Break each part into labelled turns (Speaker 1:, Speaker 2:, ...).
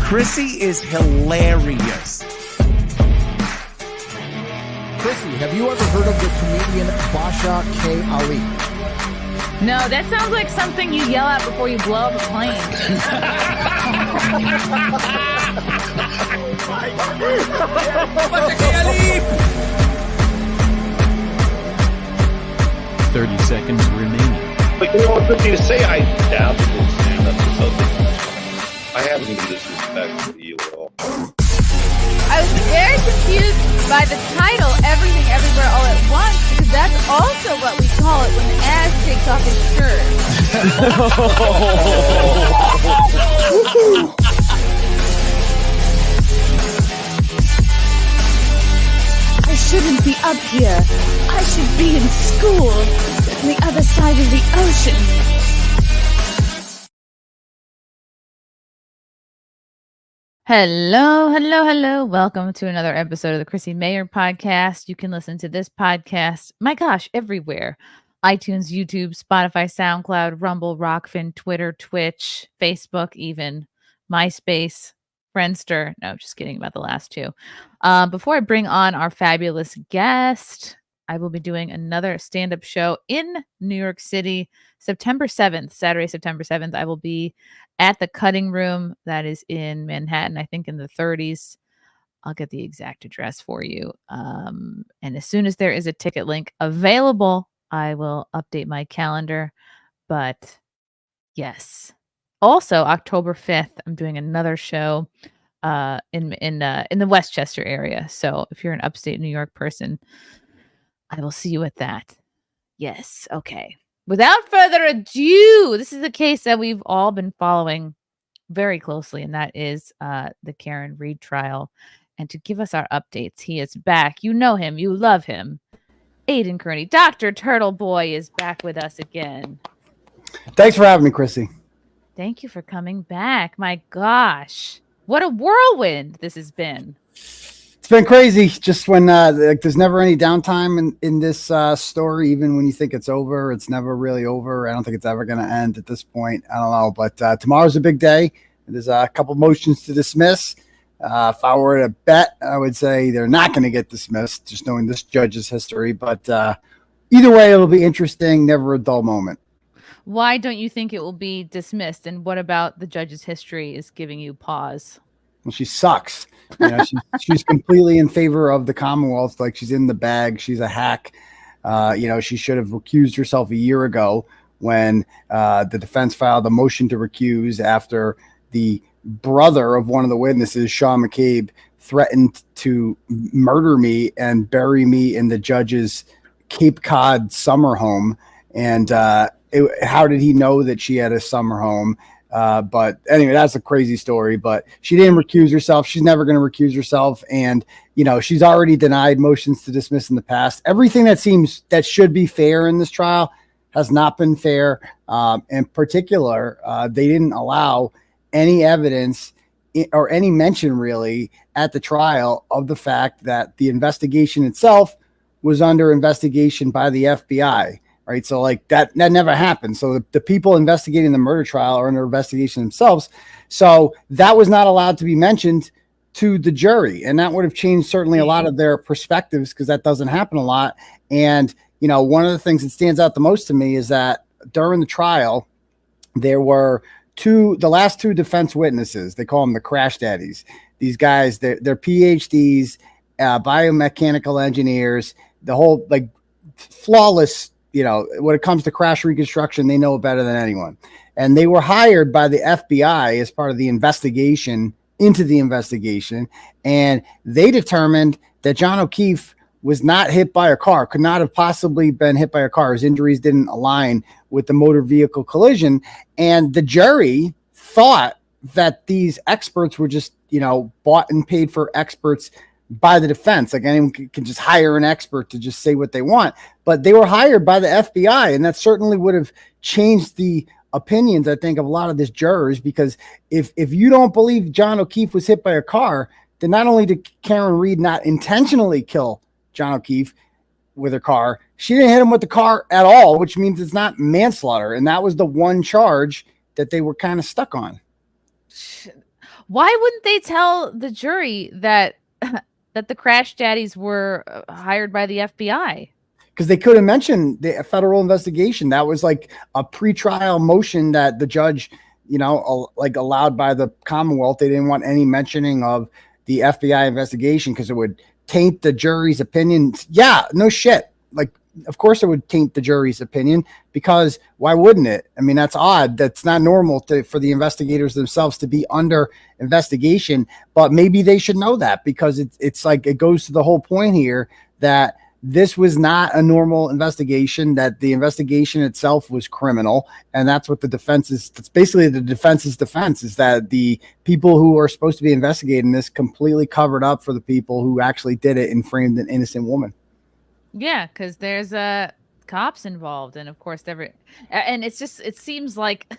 Speaker 1: Chrissie is hilarious.
Speaker 2: Chrissie, have you ever heard of the comedian Basha K. Ali?
Speaker 3: No, that sounds like something you yell out before you blow up a plane.
Speaker 1: Basha K. Ali!
Speaker 4: 30 seconds remaining.
Speaker 5: But you know what, good thing to say I dabbled in stand-up or something. I haven't been disrespectful to you at all.
Speaker 3: I was very confused by the title, Everything Everywhere All at Once, because that's also what we call it when Ash takes off his shirt.
Speaker 6: I shouldn't be up here. I should be in school on the other side of the ocean.
Speaker 3: Hello. Welcome to another episode of the Chrissie Mayr podcast. You can listen to this podcast, my gosh, everywhere. iTunes, YouTube, Spotify, SoundCloud, Rumble, Rockfin, Twitter, Twitch, Facebook, even MySpace, Friendster. No, just kidding about the last two. Before I bring on our fabulous guest, I will be doing another stand-up show in New York City, September 7th, Saturday, September 7th. I will be at the Cutting Room that is in Manhattan, I think in the 30s. I'll get the exact address for you. And as soon as there is a ticket link available, I will update my calendar. But yes. Also, October 5th, I'm doing another show in the Westchester area. So if you're an upstate New York person, I will see you at that. Yes. Okay. Without further ado, this is a case that we've all been following very closely, and that is the Karen Read trial. And to give us our updates, he is back. You know him. You love him. Aidan Kearney. Dr. Turtle Boy is back with us again.
Speaker 2: Thanks for having me, Chrissie.
Speaker 3: Thank you for coming back. My gosh. What a whirlwind this has been.
Speaker 2: It's been crazy. Just when there's never any downtime in this story, even when you think it's over, it's never really over. I don't think it's ever going to end at this point. I don't know. But tomorrow's a big day. There's a couple motions to dismiss. If I were to bet, I would say they're not going to get dismissed, just knowing this judge's history. But either way, it'll be interesting. Never a dull moment.
Speaker 3: Why don't you think it will be dismissed? And what about the judge's history is giving you pause?
Speaker 2: Well, she sucks. You know, she's completely in favor of the Commonwealth. Like, she's in the bag. She's a hack. She should have recused herself a year ago when the defense filed a motion to recuse after the brother of one of the witnesses, Sean McCabe, threatened to murder me and bury me in the judge's Cape Cod summer home. And how did he know that she had a summer home? But anyway, that's a crazy story, but she didn't recuse herself. She's never going to recuse herself. And, she's already denied motions to dismiss in the past. Everything that should be fair in this trial has not been fair. In particular, they didn't allow any evidence or any mention really at the trial of the fact that the investigation itself was under investigation by the FBI. Right. So like that never happened. So the people investigating the murder trial are under investigation themselves. So that was not allowed to be mentioned to the jury. And that would have changed certainly a lot of their perspectives, because that doesn't happen a lot. And, one of the things that stands out the most to me is that during the trial, there were the last two defense witnesses. They call them the crash daddies. These guys, they're PhDs, biomechanical engineers, the whole like flawless. When it comes to crash reconstruction, they know better than anyone. And they were hired by the FBI as part of the investigation into the investigation. And they determined that John O'Keefe was not hit by a car, could not have possibly been hit by a car. His injuries didn't align with the motor vehicle collision. And the jury thought that these experts were just, bought and paid for experts by the defense. Like, anyone can just hire an expert to just say what they want, but they were hired by the FBI. And that certainly would have changed the opinions, I think, of a lot of these jurors, because if you don't believe John O'Keefe was hit by a car, then not only did Karen Read not intentionally kill John O'Keefe with her car, she didn't hit him with the car at all, which means it's not manslaughter. And that was the one charge that they were kind of stuck on.
Speaker 3: Why wouldn't they tell the jury that that the crash daddies were hired by the FBI?
Speaker 2: Because they could have mentioned the federal investigation. That was like a pretrial motion that the judge, like allowed by the Commonwealth. They didn't want any mentioning of the FBI investigation because it would taint the jury's opinion. Yeah, no shit. Like, of course it would taint the jury's opinion, because why wouldn't it? I mean, that's odd. That's not normal for the investigators themselves to be under investigation, but maybe they should know that, because it's like, it goes to the whole point here that this was not a normal investigation, that the investigation itself was criminal. And that's what the defense is. It's basically the defense's defense, is that the people who are supposed to be investigating this completely covered up for the people who actually did it and framed an innocent woman.
Speaker 3: Yeah, because there's cops involved, and of course and it seems like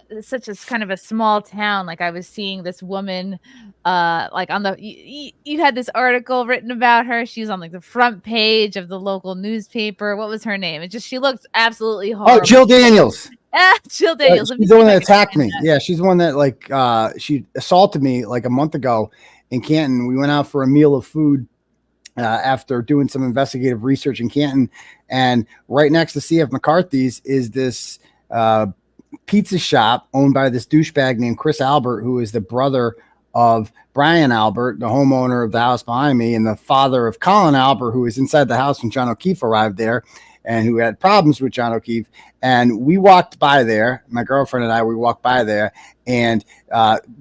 Speaker 3: it's such a kind of a small town. Like, I was seeing this woman, like on the you had this article written about her. She was on like the front page of the local newspaper. What was her name? She looked absolutely horrible.
Speaker 2: Oh, Jill Daniels.
Speaker 3: Jill Daniels.
Speaker 2: She's the one that attacked me. Yeah, she's the one that she assaulted me like a month ago in Canton. We went out for a meal of food after doing some investigative research in Canton, and right next to CF McCarthy's is this pizza shop owned by this douchebag named Chris Albert, who is the brother of Brian Albert, the homeowner of the house behind me, and the father of Colin Albert, who was inside the house when John O'Keefe arrived there and who had problems with John O'Keefe. And we walked by there, my girlfriend and I, we walked by there, and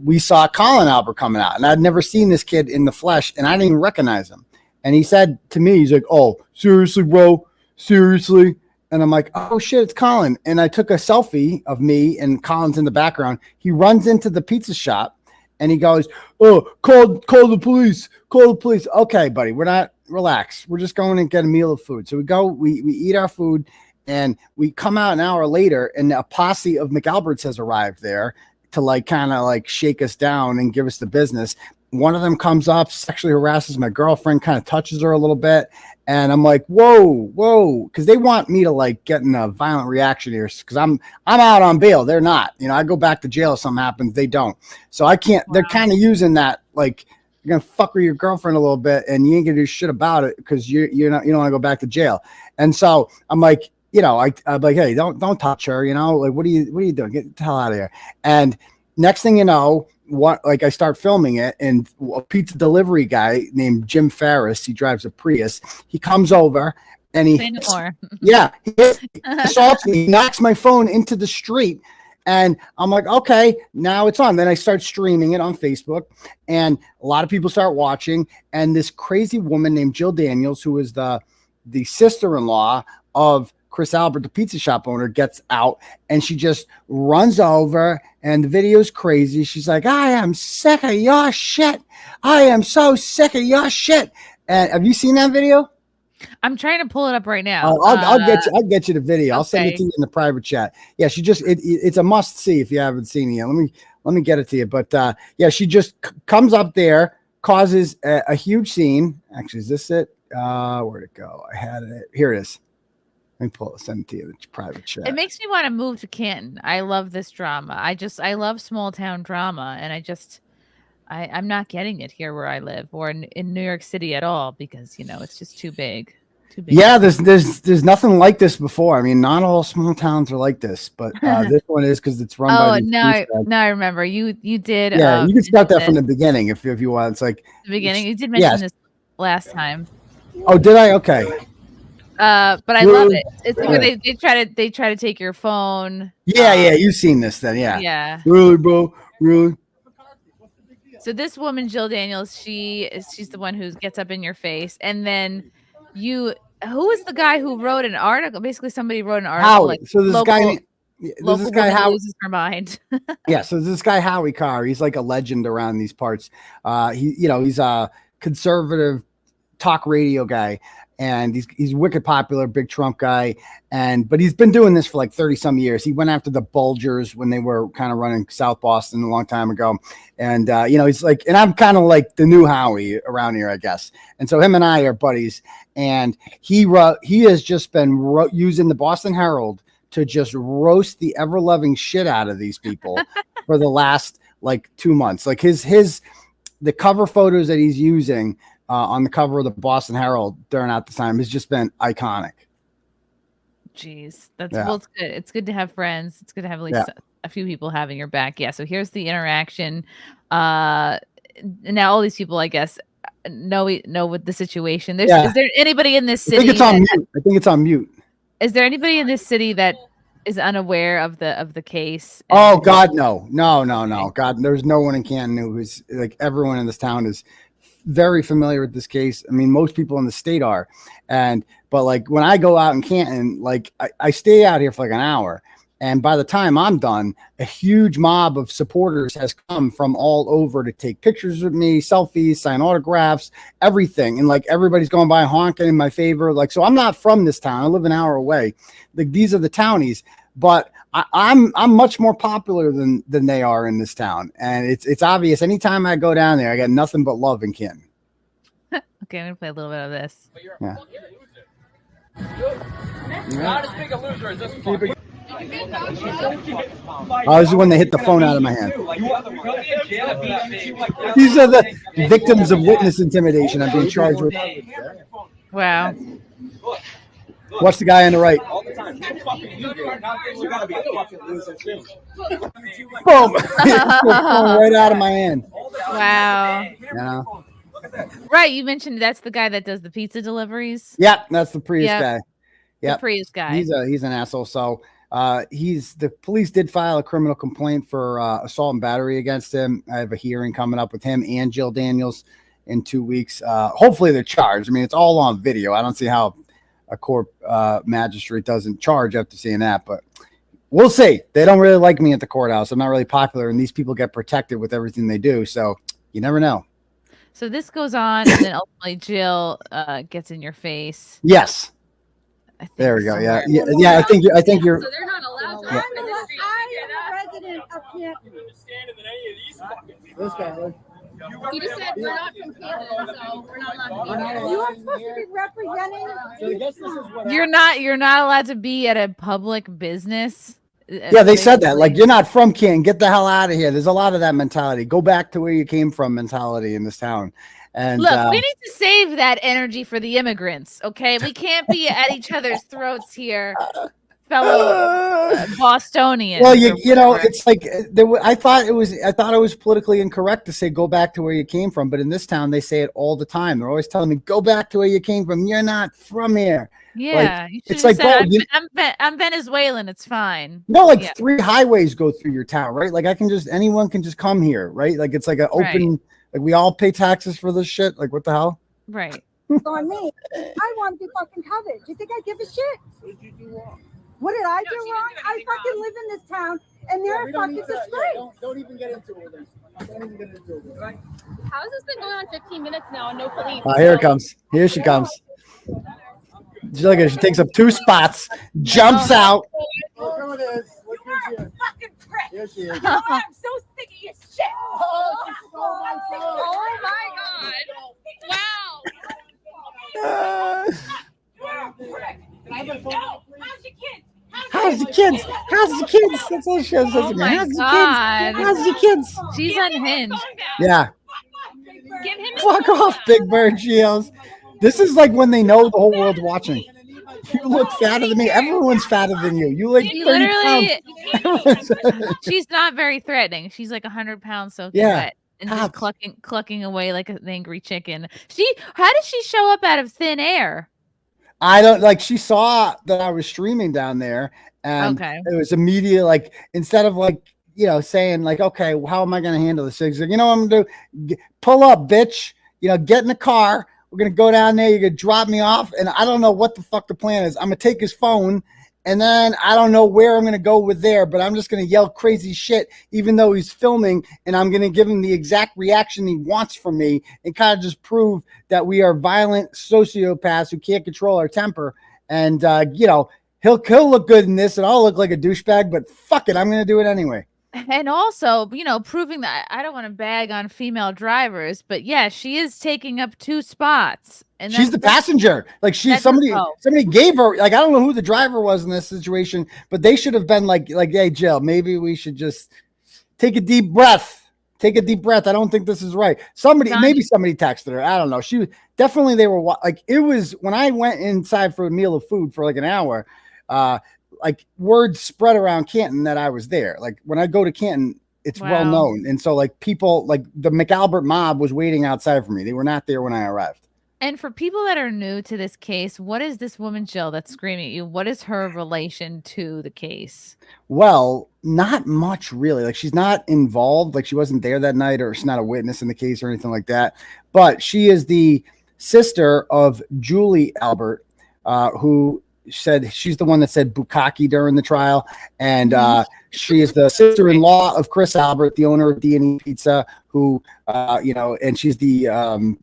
Speaker 2: we saw Colin Albert coming out, and I'd never seen this kid in the flesh, and I didn't even recognize him. And he said to me, he's like, "Oh, seriously, bro? Seriously?" And I'm like, "Oh shit, it's Colin." And I took a selfie of me and Colin's in the background. He runs into the pizza shop and he goes, "Oh, call the police. Call the police." Okay, buddy, relax. We're just going and get a meal of food. So we go, we eat our food, and we come out an hour later, and a posse of McAlberts has arrived there to kind of shake us down and give us the business. One of them comes up, sexually harasses my girlfriend, kind of touches her a little bit. And I'm like, whoa. Cause they want me to get in a violent reaction here. Cause I'm out on bail. They're not, I go back to jail if something happens. They don't. So I can't, They're kind of using that. You're going to fuck with your girlfriend a little bit and you ain't gonna do shit about it. Cause you don't want to go back to jail. And so I'm like, I'm like, hey, don't touch her. What are you doing? Get the hell out of here. And next thing you know, I start filming it, and a pizza delivery guy named Jim Ferris, he drives a Prius. He comes over and he assaults me. He knocks my phone into the street, and I'm like, okay, now it's on. Then I start streaming it on Facebook, and a lot of people start watching. And this crazy woman named Jill Daniels, who is the sister-in-law of Chris Albert, the pizza shop owner, gets out, and she just runs over, and the video's crazy. She's like, "I am sick of your shit. I am so sick of your shit." And have you seen that video?
Speaker 3: I'm trying to pull it up right now.
Speaker 2: I'll get you the video.
Speaker 3: Okay.
Speaker 2: I'll send it to you in the private chat. Yeah, she just it's a must see if you haven't seen it yet. Let me get it to you. But yeah, she just comes up there, causes a huge scene. Actually, is this it? Where'd it go? I had it. Here it is. Let me send it to you, the private chat.
Speaker 3: It makes me want to move to Canton. I love this drama. I love small town drama, and I'm not getting it here where I live, or in New York City at all, because it's just too big.
Speaker 2: Yeah, there's nothing like this before. I mean, not all small towns are like this, but this one is, because it's run by.
Speaker 3: No, I remember you did.
Speaker 2: Yeah, you can start that from the beginning if you want. It's like
Speaker 3: the beginning. You did mention this last time.
Speaker 2: Oh, did I? Okay.
Speaker 3: But I love it. It's where they try to take your phone.
Speaker 2: Yeah, you've seen this then, yeah.
Speaker 3: Yeah.
Speaker 2: Really, bro? Really?
Speaker 3: So this woman, Jill Daniels, she's the one who gets up in your face, and then who is the guy who wrote an article? Basically, somebody wrote an article.
Speaker 2: Howie. So this guy Howie
Speaker 3: loses her mind.
Speaker 2: Yeah. So this guy Howie Carr, he's like a legend around these parts. He's a conservative talk radio guy, and he's wicked popular, big Trump guy. But he's been doing this for like 30 some years. He went after the Bulgers when they were kind of running South Boston a long time ago. And, he's like, and I'm kind of like the new Howie around here, I guess. And so him and I are buddies, and he has just been using the Boston Herald to just roast the ever loving shit out of these people for the last like 2 months. Like the cover photos that he's using on the cover of the Boston Herald during that time has just been iconic.
Speaker 3: Jeez, well, it's good. It's good to have friends. It's good to have at least a few people having your back. Yeah. So here's the interaction. Now all these people, I guess, know what the situation. Is there anybody in this city?
Speaker 2: I think it's on mute.
Speaker 3: Is there anybody in this city that is unaware of the case?
Speaker 2: Oh God, no. God, there's no one in Canton who's like, everyone in this town is very familiar with this case. I mean, most people in the state are. But like when I go out in Canton, like I stay out here for like an hour. And by the time I'm done, a huge mob of supporters has come from all over to take pictures with me, selfies, sign autographs, everything. And like everybody's going by honking in my favor. Like, so I'm not from this town. I live an hour away. Like these are the townies, but I'm much more popular than they are in this town. And it's obvious. Anytime I go down there, I got nothing but love in Canton.
Speaker 3: Okay, I'm gonna play a little bit of this.
Speaker 2: Yeah.
Speaker 1: Not as big a loser as this one.
Speaker 2: Oh, this is when they hit the phone out of my hand. These are the victims of witness intimidation I'm being charged with.
Speaker 3: Wow.
Speaker 2: Watch the guy on the right. Boom! Right out of my hand.
Speaker 3: Wow.
Speaker 2: Yeah.
Speaker 3: Right, you mentioned that's the guy that does the pizza deliveries.
Speaker 2: Yep, that's the Prius guy.
Speaker 3: Yep. The Prius guy.
Speaker 2: He's an asshole. So the police did file a criminal complaint for assault and battery against him. I have a hearing coming up with him and Jill Daniels in 2 weeks. Hopefully they're charged. I mean, it's all on video. I don't see how a court magistrate doesn't charge after seeing that, but we'll see. They don't really like me at the courthouse. I'm not really popular, and these people get protected with everything they do. So you never know.
Speaker 3: So this goes on, and then ultimately Jill gets in your face.
Speaker 2: Yes. There we go. Yeah. I think you're.
Speaker 4: So they're not allowed to.
Speaker 2: Yeah.
Speaker 4: I'm a resident of Canton.
Speaker 2: This guy.
Speaker 4: You just said we're not from Canton, so we're not allowed to be here. You are supposed to be representing.
Speaker 3: You're not allowed to be at a public business.
Speaker 2: Yeah, they said that. Like, you're not from Canton. Get the hell out of here. There's a lot of that mentality. Go back to where you came from mentality in this town. And
Speaker 3: look, we need to save that energy for the immigrants. Okay, we can't be at each other's throats here, fellow Bostonians.
Speaker 2: Well, you know, it's like I thought it was politically incorrect to say go back to where you came from, but in this town they say it all the time. They're always telling me go back to where you came from. You're not from here.
Speaker 3: Yeah,
Speaker 2: like, it's like
Speaker 3: said, I'm Venezuelan. It's fine.
Speaker 2: No, like 3 highways go through your town, right? Like anyone can just come here, right? Like it's like an open. Right. Like we all pay taxes for this shit. Like what the hell?
Speaker 3: Right.
Speaker 7: On me, I want to be fucking covered. Do you think I give a shit? What did you do wrong? What did I do wrong? I fucking live in this town, and they're a fucking disgrace.
Speaker 8: Don't even get into it. Don't even get into it. Right?
Speaker 4: How has this been going on 15 minutes now and no police?
Speaker 2: Here it comes. Here she comes. Look at her. She takes up 2 spots, jumps out.
Speaker 8: Look who it is. Look who she is.
Speaker 7: Fucking prick.
Speaker 8: Here she is.
Speaker 7: Oh, I'm so sick of your shit.
Speaker 4: Oh my god! Wow!
Speaker 2: How's the kids? How's the kids? That's all she says to me.
Speaker 3: My
Speaker 2: How's the
Speaker 3: God.
Speaker 2: kids? How's the kids?
Speaker 3: She's unhinged.
Speaker 2: Yeah.
Speaker 4: Give him
Speaker 2: Fuck off, Big Bird. She yells. This is like when they know the whole world's watching. You look fatter than me. Everyone's fatter than you. You like 30 pounds.
Speaker 3: She's not very threatening. She's like 100 pounds soaking wet and just clucking away like an angry chicken. How did she show up out of thin air?
Speaker 2: I don't like. She saw that I was streaming down there, and it was immediate. Like instead of like saying like, okay, well, how am I going to handle this? She's like, you know what I'm gonna do? Pull up, bitch. Get in the car. We're going to go down there. You're going to drop me off. And I don't know what the fuck the plan is. I'm going to take his phone. And then I don't know where I'm going to go with there. But I'm just going to yell crazy shit, even though he's filming. And I'm going to give him the exact reaction he wants from me. And kind of just prove that we are violent sociopaths who can't control our temper. And, he'll look good in this. And I'll look like a douchebag. But fuck it. I'm going to do it anyway.
Speaker 3: And also, proving that I don't want to bag on female drivers, but yeah, she is taking up 2 spots. And
Speaker 2: She's the passenger. Like somebody gave her, like, I don't know who the driver was in this situation, but they should have been like, hey, Jill, maybe we should just take a deep breath. Take a deep breath. I don't think this is right. Maybe somebody texted her. I don't know. They were like, it was when I went inside for a meal of food for like an hour, like word spread around Canton that I was there. Like when I go to Canton, it's well known. And so like people, like the McAlbert mob was waiting outside for me. They were not there when I arrived.
Speaker 3: And for people that are new to this case, what is this woman, Jill, that's screaming at you? What is her relation to the case?
Speaker 2: Well, not much really. Like she's not involved. Like she wasn't there that night, or she's not a witness in the case or anything like that. But she is the sister of Julie Albert, who said she's the one that said bukkake during the trial. And she is the sister-in-law of Chris Albert, the owner of D&E Pizza, who, and she's the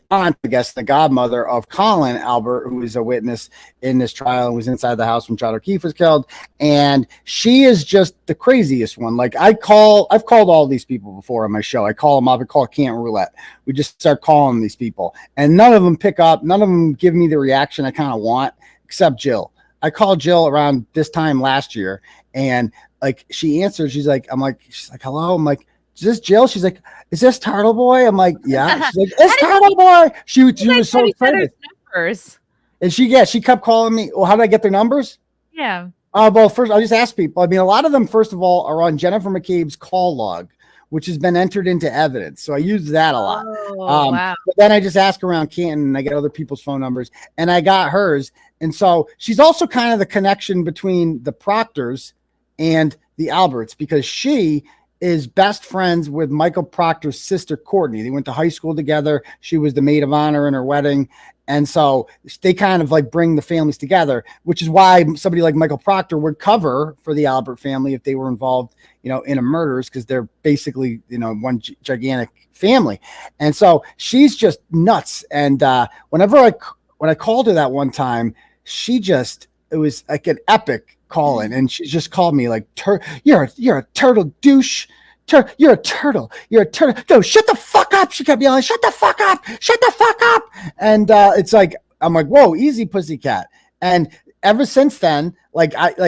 Speaker 2: aunt, I guess, the godmother of Colin Albert, who is a witness in this trial and was inside the house when Chad O'Keefe was killed. And she is just the craziest one. Like I've called all these people before on my show. I call them up. I call it Canton Roulette. We just start calling these people, and none of them pick up. None of them give me the reaction I kind of want, except Jill. I called Jill around this time last year, and like she answers. She's like, hello. I'm like, is this Jill? She's like, is this Turtle Boy? I'm like, yeah. She's like, it's Turtle Boy. She was so excited. Numbers. And she kept calling me. Well, how did I get their numbers?
Speaker 3: Yeah.
Speaker 2: Well, first I'll just ask people. I mean, a lot of them, first of all, are on Jennifer McCabe's call log, which has been entered into evidence. So I use that a lot. Wow. But then I just ask around Canton, and I get other people's phone numbers, and I got hers. And so she's also kind of the connection between the Proctors and the Alberts, because she is best friends with Michael Proctor's sister, Courtney. They went to high school together. She was the maid of honor in her wedding. And so they kind of like bring the families together, which is why somebody like Michael Proctor would cover for the Albert family if they were involved, in a murders, because they're basically, one gigantic family. And so she's just nuts. And when I called her that one time, it was like an epic calling, and she just called me like, you're a turtle douche. You're a turtle. You're a turtle. No, shut the fuck up. She kept yelling, shut the fuck up. Shut the fuck up. And it's like, I'm like, whoa, easy, pussycat. And ever since then,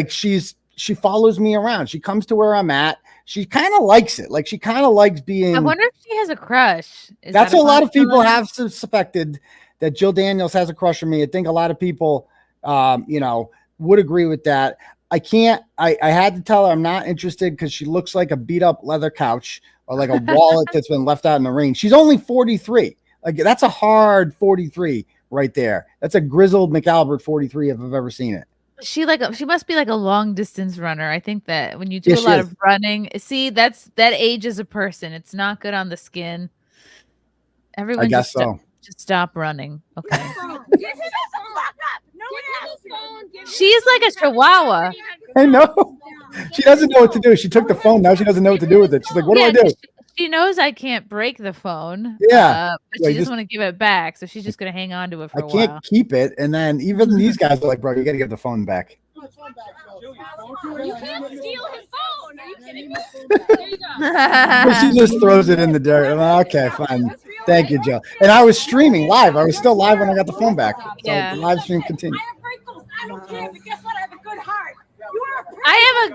Speaker 2: she follows me around. She comes to where I'm at. She kind of likes it. Like she kind of likes being. I
Speaker 3: wonder if she has a crush.
Speaker 2: That's what a lot of people have suspected, that Jill Daniels has a crush on me. I think a lot of people, would agree with that. I had to tell her I'm not interested, because she looks like a beat up leather couch, or like a wallet that's been left out in the rain. She's only 43. Like that's a hard 43 right there. That's a grizzled McAlbert 43 if I've ever seen it.
Speaker 3: She must be like a long distance runner. I think that when you do a lot of running, that ages a person. It's not good on the skin. Everyone, I guess so. Just stop running. Okay. She's like a chihuahua.
Speaker 2: I know. She doesn't know what to do. She took the phone. Now she doesn't know what to do with it. She's like, what do I do?
Speaker 3: She knows I can't break the phone.
Speaker 2: Yeah.
Speaker 3: But she doesn't want to give it back. So she's just going to hang on to it for a while.
Speaker 2: I can't keep it. And then even these guys are like, bro, you got to give the phone back.
Speaker 4: You can't steal his phone. Are you kidding me? There you go.
Speaker 2: She just throws it in the dirt. Like, okay, fine. Thank you, Joe. And I was streaming live. I was still live when I got the phone back. So the live stream continued.
Speaker 7: I don't care, but guess what? I have a good heart.
Speaker 3: I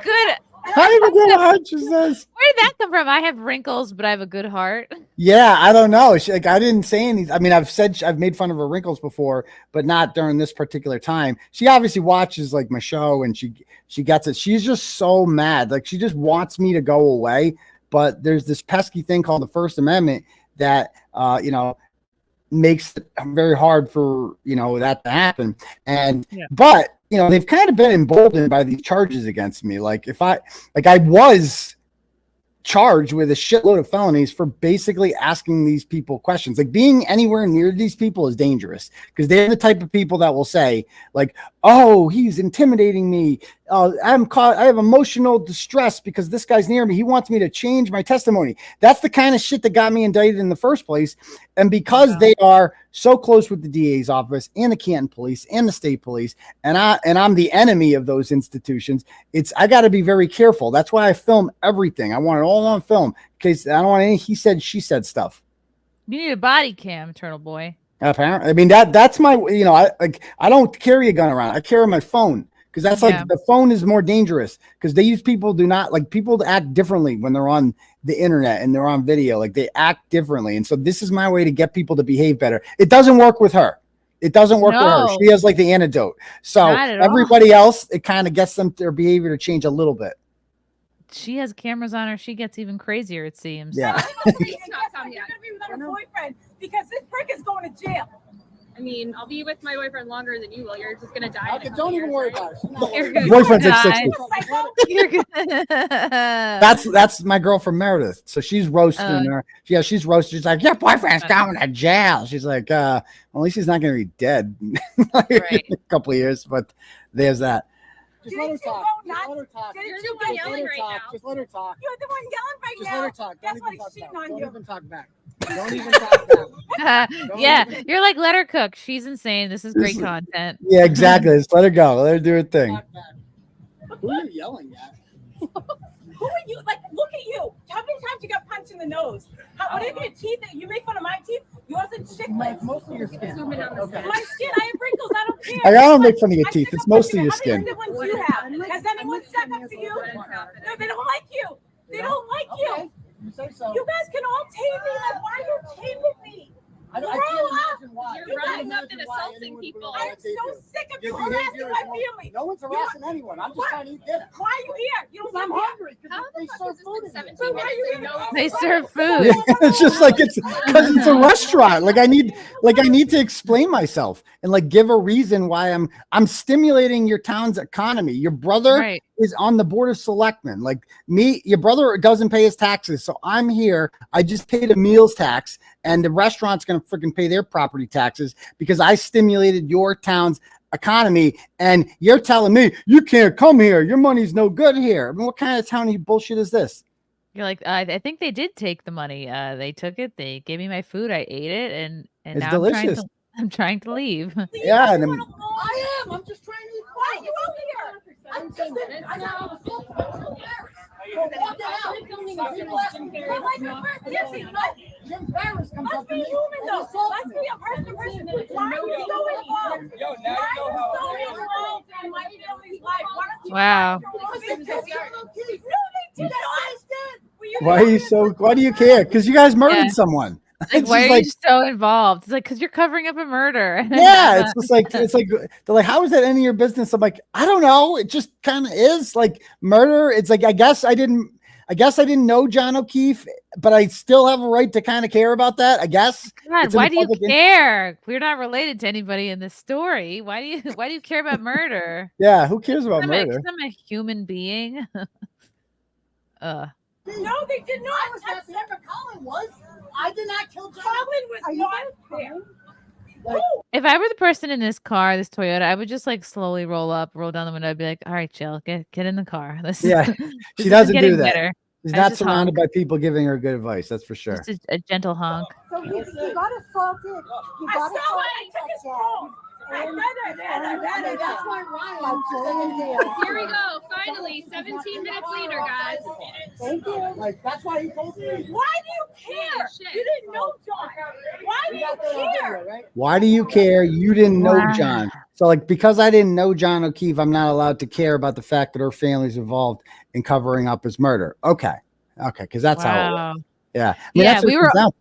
Speaker 3: have a good
Speaker 2: heart, she says.
Speaker 3: Where did that come from? I have wrinkles, but I have a good heart.
Speaker 2: Yeah, I don't know. I didn't say anything. I mean, I've made fun of her wrinkles before, but not during this particular time. She obviously watches like my show, and she gets it. She's just so mad. Like she just wants me to go away. But there's this pesky thing called the First Amendment that makes it very hard for that to happen. And but they've kind of been emboldened by these charges against me. Like I was charged with a shitload of felonies for basically asking these people questions. Like being anywhere near these people is dangerous, because they're the type of people that will say like, oh, he's intimidating me. I have emotional distress because this guy's near me. He wants me to change my testimony. That's the kind of shit that got me indicted in the first place. And because they are so close with the DA's office and the Canton police and the state police, and I'm the enemy of those institutions. I got to be very careful. That's why I film everything. I want it all on film because I don't want any he said, she said stuff.
Speaker 3: You need a body cam, Turtle Boy.
Speaker 2: Apparently, I mean that's my, I don't carry a gun around. I carry my phone because that's like the phone is more dangerous because people act differently when they're on the internet and they're on video. Like they act differently, and so this is my way to get people to behave better. It doesn't work with her. It doesn't work with her. She has like the antidote. So everybody else, it kind of gets their behavior to change a little bit.
Speaker 3: She has cameras on her. She gets even crazier, it seems.
Speaker 2: Yeah.
Speaker 4: You're gonna be without a boyfriend because this prick is going to jail.
Speaker 9: I mean, I'll be with my boyfriend longer than you will. You're just gonna die.
Speaker 8: Okay, don't even worry about it.
Speaker 2: Boyfriend's at 60.
Speaker 3: You're good.
Speaker 2: That's my girl from Meredith. So she's roasting her. Yeah, she's roasted. She's like, your boyfriend's going to jail. She's like, well, at least he's not going to be dead in a couple of years. But there's that.
Speaker 8: Just let her talk. Just let her talk.
Speaker 9: You're the one yelling right now.
Speaker 8: Just let her talk.
Speaker 7: You're the one yelling right
Speaker 8: Just
Speaker 7: now.
Speaker 8: let her talk.
Speaker 7: That's why she's cheating on you.
Speaker 8: Don't even talk back. Don't even talk back.
Speaker 3: Yeah, you're like, let her cook. She's insane. This is great content.
Speaker 2: Yeah, exactly. Just let her go. Let her do her thing.
Speaker 8: Who are you yelling at?
Speaker 7: Who are you? Like, look at you. How many times you got punched in the nose? What are your teeth? You make fun of my teeth? Yours are chicklets.
Speaker 8: Mostly your skin.
Speaker 7: My skin, I have wrinkles. I don't care.
Speaker 2: I don't make fun of your teeth. It's mostly your skin.
Speaker 7: How many ones do you have? Has anyone stuck up to you? No, they don't like you. They don't like you.
Speaker 8: You say so.
Speaker 7: You guys can all tape me. Like, why are you taping me?
Speaker 8: I can't imagine why.
Speaker 9: You're running up and assaulting people.
Speaker 7: I am so sick of you harassing my family.
Speaker 8: No one's harassing anyone. I'm just trying to eat dinner.
Speaker 7: Why are you here? You don't
Speaker 8: I'm
Speaker 7: live here.
Speaker 8: hungry because they serve food in here.
Speaker 7: So why are you here?
Speaker 3: They serve food.
Speaker 2: Yeah, it's just like it's because it's a restaurant. Like I need to explain myself and like give a reason why I'm stimulating your town's economy. Your brother is on the board of selectmen. Like me, your brother doesn't pay his taxes, so I'm here. I just paid a meals tax, and the restaurant's gonna freaking pay their property taxes because I stimulated your town's economy, and you're telling me you can't come here. Your money's no good here. I mean, what kind of towny bullshit is this?
Speaker 3: You're like, I think they did take the money. They took it. They gave me my food. I ate it, and
Speaker 2: It's
Speaker 3: now
Speaker 2: delicious.
Speaker 3: I'm trying to leave.
Speaker 2: Yeah, and
Speaker 8: I am. I'm just trying to eat.
Speaker 7: Why are you out here? I'm just
Speaker 8: Jim Ferris comes
Speaker 7: Let's
Speaker 8: up to
Speaker 7: be
Speaker 8: me.
Speaker 7: human though. Let's be a person to person. Why are you so involved?
Speaker 1: Yo, now
Speaker 7: Why
Speaker 1: you
Speaker 7: are
Speaker 1: know how
Speaker 7: you so involved in my family's life? Why don't you
Speaker 3: Wow.
Speaker 2: Why do you care? Because you guys murdered
Speaker 3: Yeah.
Speaker 2: someone.
Speaker 3: Like,
Speaker 2: It's
Speaker 3: why
Speaker 2: just
Speaker 3: are you so involved? It's like, because you're covering up a murder.
Speaker 2: yeah, it's just like they're like, how is that any of your business? I'm like, I don't know. It just kind of is like murder. It's like I guess I didn't know John O'Keefe, but I still have a right to kind of care about that. I guess.
Speaker 3: God,
Speaker 2: It's in
Speaker 3: why
Speaker 2: the
Speaker 3: do you
Speaker 2: public
Speaker 3: care? We're not related to anybody in this story. Why do you care about murder?
Speaker 2: Yeah, who cares about
Speaker 3: I'm
Speaker 2: murder?
Speaker 3: a human being.
Speaker 7: No, they did not.
Speaker 8: I was not there, but Colin was. I did not kill John.
Speaker 7: Colin was not there.
Speaker 3: If I were the person in this car, this Toyota, I would just like slowly roll down the window. I'd be like, all right, chill, get in the car.
Speaker 2: Yeah,
Speaker 3: this
Speaker 2: she doesn't
Speaker 3: getting
Speaker 2: do that.
Speaker 3: better.
Speaker 2: She's
Speaker 3: I
Speaker 2: not
Speaker 3: just
Speaker 2: surrounded
Speaker 3: honk.
Speaker 2: by people giving her good advice. That's for sure.
Speaker 3: Just a gentle honk.
Speaker 7: So you got assaulted. You got assaulted. I took his phone.
Speaker 8: That's why Ryan.
Speaker 9: Here we go. Finally, 17 minutes later, guys.
Speaker 8: Thank you. Like that's why he told me.
Speaker 7: Why do you care? You didn't know John. Why do you care?
Speaker 8: Right?
Speaker 2: Why do you care? You didn't know
Speaker 3: Wow.
Speaker 2: John. So like because I didn't know John O'Keefe, I'm not allowed to care about the fact that her family's involved in covering up his murder. Okay, because that's how it
Speaker 3: Wow.
Speaker 2: works. Yeah.
Speaker 3: Yeah,
Speaker 2: that's what
Speaker 3: we
Speaker 2: it
Speaker 3: were-
Speaker 2: comes down to.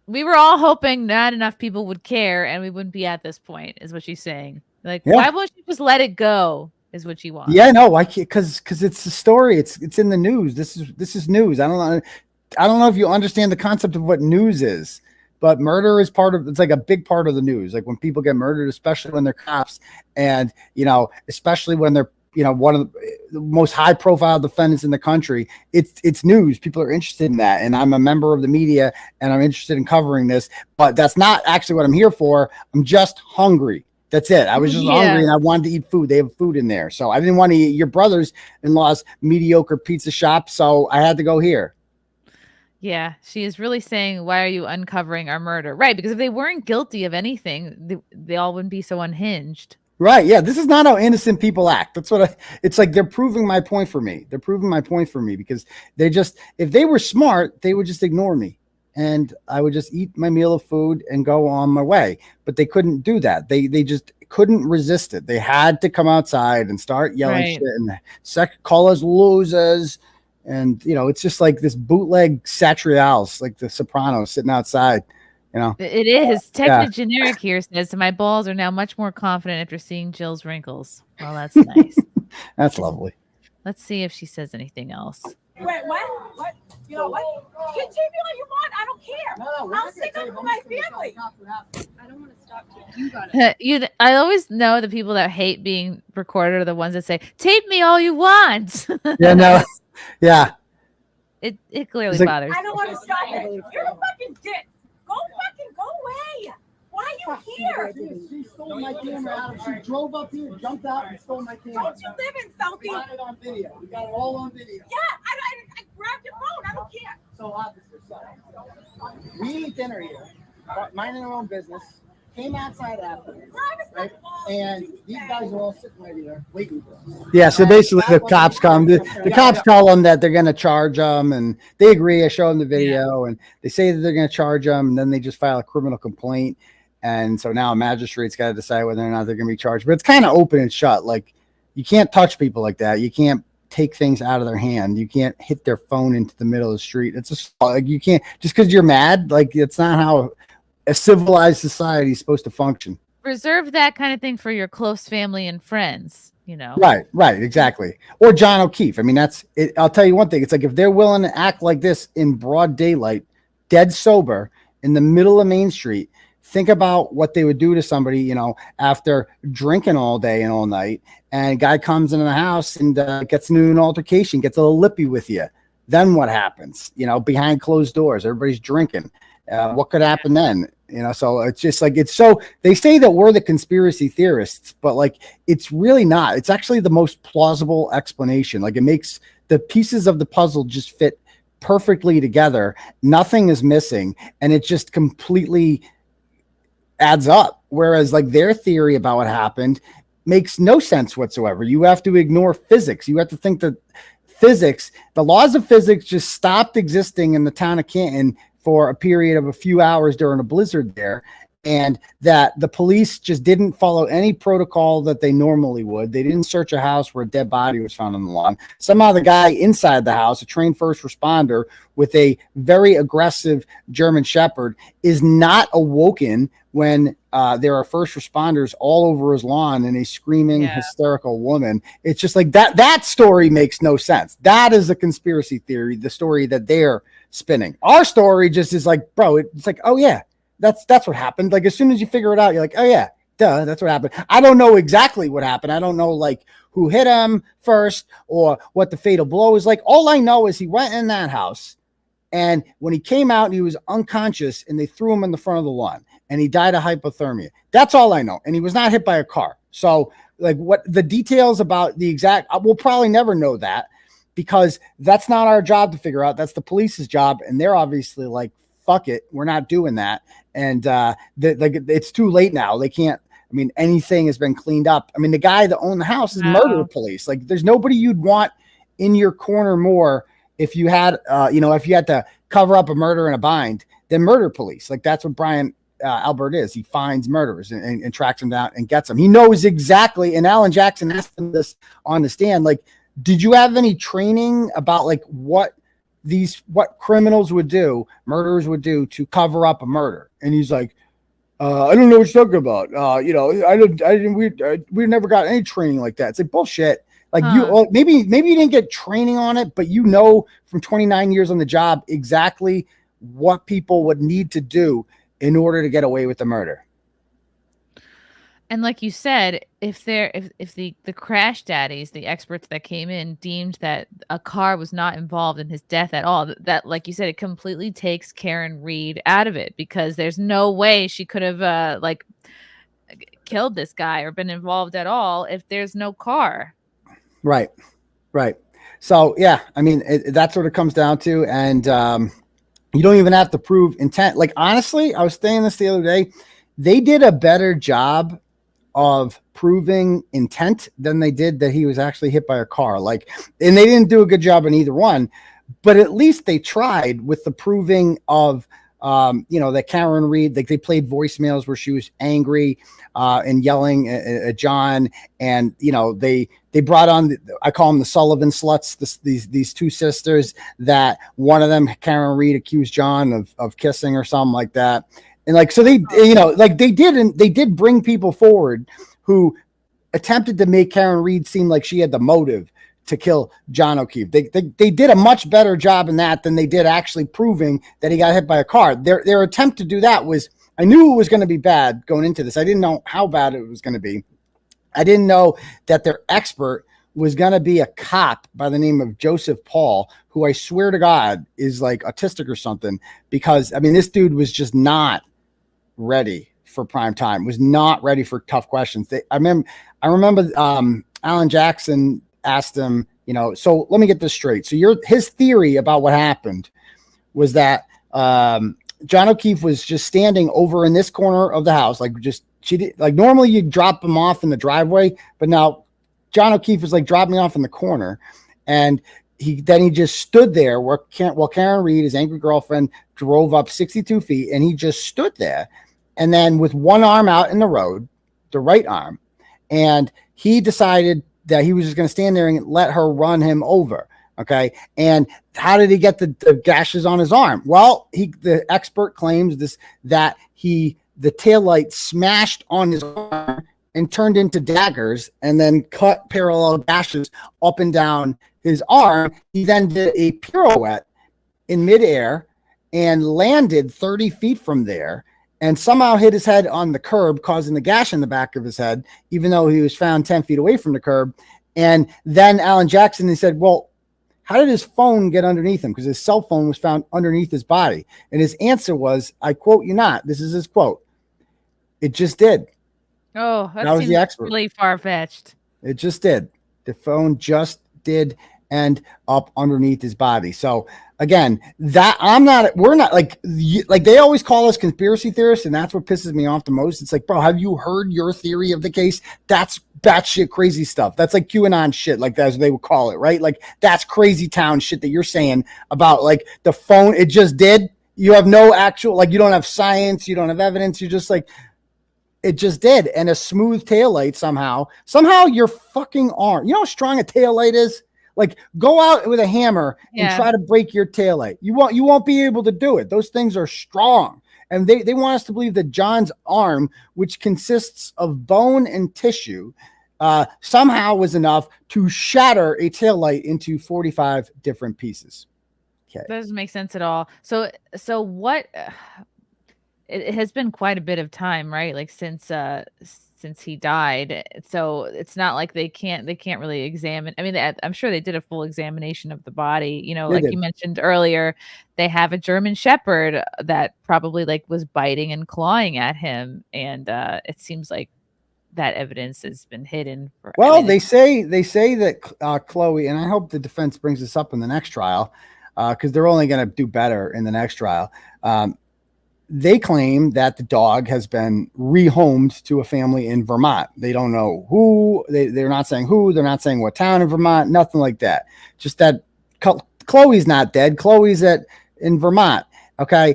Speaker 3: We were all hoping not enough people would care and we wouldn't be at this point, is what she's saying. Like,
Speaker 2: Yeah.
Speaker 3: why won't you just let it go? Is what she wants.
Speaker 2: Yeah, no, I can't because it's a story. It's in the news. This is news. I don't know if you understand the concept of what news is, but murder is it's like a big part of the news. Like when people get murdered, especially when they're cops, and especially when they're one of the most high profile defendants in the country, it's news. People are interested in that, and I'm a member of the media and I'm interested in covering this, but that's not actually what I'm here for. I'm just hungry. That's it. I was just hungry and I wanted to eat food. They have food in there, so I didn't want to eat your brother-in-law's mediocre pizza shop, so I had to go here.
Speaker 3: Yeah, she is really saying, why are you uncovering our murder? Right, because if they weren't guilty of anything, they all wouldn't be so unhinged.
Speaker 2: Right. Yeah. This is not how innocent people act. That's what it's like. They're proving my point for me. They're proving my point for me because if they were smart, they would just ignore me and I would just eat my meal of food and go on my way. But they couldn't do that. They just couldn't resist it. They had to come outside and start yelling
Speaker 3: Right.
Speaker 2: shit and call us losers. And, it's just like this bootleg Satrials, like the Sopranos sitting outside,
Speaker 3: It is.
Speaker 2: Yeah.
Speaker 3: Technic Generic here says, my balls are now much more confident after seeing Jill's wrinkles. Well, that's nice.
Speaker 2: That's lovely.
Speaker 3: Let's see if she says anything else.
Speaker 4: Wait, what? What? You know what? You can take me all you want. I don't care. I'll stick up for my family.
Speaker 9: I don't want to stop you. You got it.
Speaker 3: I always know the people that hate being recorded are the ones that say, tape me all you want.
Speaker 2: Yeah, no. Yeah.
Speaker 3: It clearly
Speaker 2: It's like-
Speaker 3: bothers
Speaker 4: I don't want to stop it. You're a fucking dick. Go away. Why are you here?
Speaker 8: She stole my camera out of. She drove up here, jumped out, and stole my camera.
Speaker 4: Don't you live in
Speaker 8: We
Speaker 4: Southie?
Speaker 8: got it on video. We got it all on video.
Speaker 4: Yeah, I grabbed your phone. I don't care.
Speaker 8: So, officer, we eat dinner here, minding our own business. Came outside after, right? And these guys are all sitting right here waiting for us.
Speaker 2: Yeah, so basically the cops come. The cops tell them that they're going to charge them, and they agree. I show them the video, and they say that they're going to charge them, and then they just file a criminal complaint. And so now a magistrate's got to decide whether or not they're going to be charged. But it's kind of open and shut. Like, you can't touch people like that. You can't take things out of their hand. You can't hit their phone into the middle of the street. It's just like you can't just because you're mad. Like, it's not how a civilized society is supposed to function.
Speaker 3: Reserve that kind of thing for your close family and friends,
Speaker 2: Right, exactly. Or John O'Keefe. I mean, that's it. I'll tell you one thing. It's like if they're willing to act like this in broad daylight, dead sober, in the middle of Main Street, think about what they would do to somebody, after drinking all day and all night, and a guy comes into the house and gets into an altercation, gets a little lippy with you. Then what happens? Behind closed doors, everybody's drinking. What could happen then? So it's just like, they say that we're the conspiracy theorists, but like, it's really not. It's actually the most plausible explanation. Like, it makes the pieces of the puzzle just fit perfectly together. Nothing is missing. And it just completely adds up. Whereas like their theory about what happened makes no sense whatsoever. You have to ignore physics. You have to think that the laws of physics just stopped existing in the town of Canton for a period of a few hours during a blizzard there, and that the police just didn't follow any protocol that they normally would. They didn't search a house where a dead body was found on the lawn. Somehow the guy inside the house, a trained first responder with a very aggressive German Shepherd, is not awoken when there are first responders all over his lawn and a screaming, hysterical woman. It's just like that story makes no sense. That is a conspiracy theory, the story that they're spinning. Our story just is like, bro, it's like, oh yeah, that's what happened. Like, as soon as you figure it out, you're like, oh yeah, duh, that's what happened. I don't know exactly what happened. I don't know like who hit him first or what the fatal blow is like. All I know is he went in that house, and when he came out, he was unconscious, and they threw him in the front of the lawn, and he died of hypothermia. That's all I know. And he was not hit by a car. So like, what the details about the exact, we'll probably never know that, because that's not our job to figure out. That's the police's job. And they're obviously like, fuck it, we're not doing that. And it's too late now. They can't, anything has been cleaned up. The guy that owned the house is murder police. Like, there's nobody you'd want in your corner more if you had, if you had to cover up a murder in a bind than murder police. Like, that's what Brian Albert is. He finds murderers and tracks them down and gets them. He knows exactly. And Alan Jackson asked him this on the stand, like, did you have any training about like what criminals would do, murderers would do to cover up a murder? And he's like, I don't know what you're talking about. We never got any training like that. It's like bullshit. Like maybe you didn't get training on it, but from 29 years on the job exactly what people would need to do in order to get away with the murder.
Speaker 3: And like you said, if the crash daddies, the experts that came in, deemed that a car was not involved in his death at all, that like you said, it completely takes Karen Reed out of it, because there's no way she could have killed this guy or been involved at all if there's no car. Right.
Speaker 2: So yeah, that's what it comes down to. And You don't even have to prove intent. Like, honestly, I was saying this the other day. They did a better job of proving intent than they did that he was actually hit by a car. Like, and they didn't do a good job in either one, but at least they tried with the proving of, that Karen Reed, like they played voicemails where she was angry and yelling at John. And, they brought on, I call them the Sullivan sluts, these two sisters that one of them, Karen Reed, accused John of kissing or something like that. And like, so they did bring people forward who attempted to make Karen Reed seem like she had the motive to kill John O'Keefe. They did a much better job in that than they did actually proving that he got hit by a car. Their attempt to do that was, I knew it was going to be bad going into this. I didn't know how bad it was going to be. I didn't know that their expert was going to be a cop by the name of Joseph Paul, who I swear to God is like autistic or something, because I mean, this dude was just not ready for prime time, was not ready for tough questions. I remember Alan Jackson asked him, so let me get this straight. So his theory about what happened was that John O'Keefe was just standing over in this corner of the house, normally you drop him off in the driveway, but now John O'Keefe was like dropping off in the corner, and he just stood there while Karen Reed, his angry girlfriend, drove up 62 feet, and he just stood there, and then with one arm out in the road, the right arm, and he decided that he was just going to stand there and let her run him over. Okay. And how did he get the gashes on his arm? Well, the expert claims that the taillight smashed on his arm and turned into daggers and then cut parallel gashes up and down his arm. He then did a pirouette in midair and landed 30 feet from there and somehow hit his head on the curb, causing the gash in the back of his head, even though he was found 10 feet away from the curb. And then Alan Jackson, he said, well, how did his phone get underneath him? Because his cell phone was found underneath his body. And his answer was, I quote you not, this is his quote, "It just did."
Speaker 3: Oh, that
Speaker 2: was the expert.
Speaker 3: Really far-fetched.
Speaker 2: It just did. The phone just did end up underneath his body. So again, we're not like they always call us conspiracy theorists, and that's what pisses me off the most. It's like, bro, have you heard your theory of the case? That's batshit crazy stuff. That's like QAnon shit, like as they would call it, right? Like that's crazy town shit that you're saying about like the phone. It just did. You have no actual, like you don't have science, you don't have evidence. You're just like, it just did. And a smooth taillight somehow your fucking arm. You know how strong a taillight is? Like go out with a hammer and try to break your taillight. You won't be able to do it. Those things are strong. And they want us to believe that John's arm, which consists of bone and tissue, somehow was enough to shatter a taillight into 45 different pieces. Okay.
Speaker 3: That doesn't make sense at all. So what? It has been quite a bit of time, right? Like since he died. So it's not like they can't really examine. I mean, I'm sure they did a full examination of the body. You mentioned earlier, they have a German Shepherd that probably like was biting and clawing at him, and it seems like that evidence has been hidden.
Speaker 2: They say that Chloe, and I hope the defense brings this up in the next trial, because they're only going to do better in the next trial. They claim that the dog has been rehomed to a family in Vermont. They don't know who. They're not saying who. They're not saying what town in Vermont. Nothing like that. Just that Chloe's not dead. Chloe's in Vermont. Okay.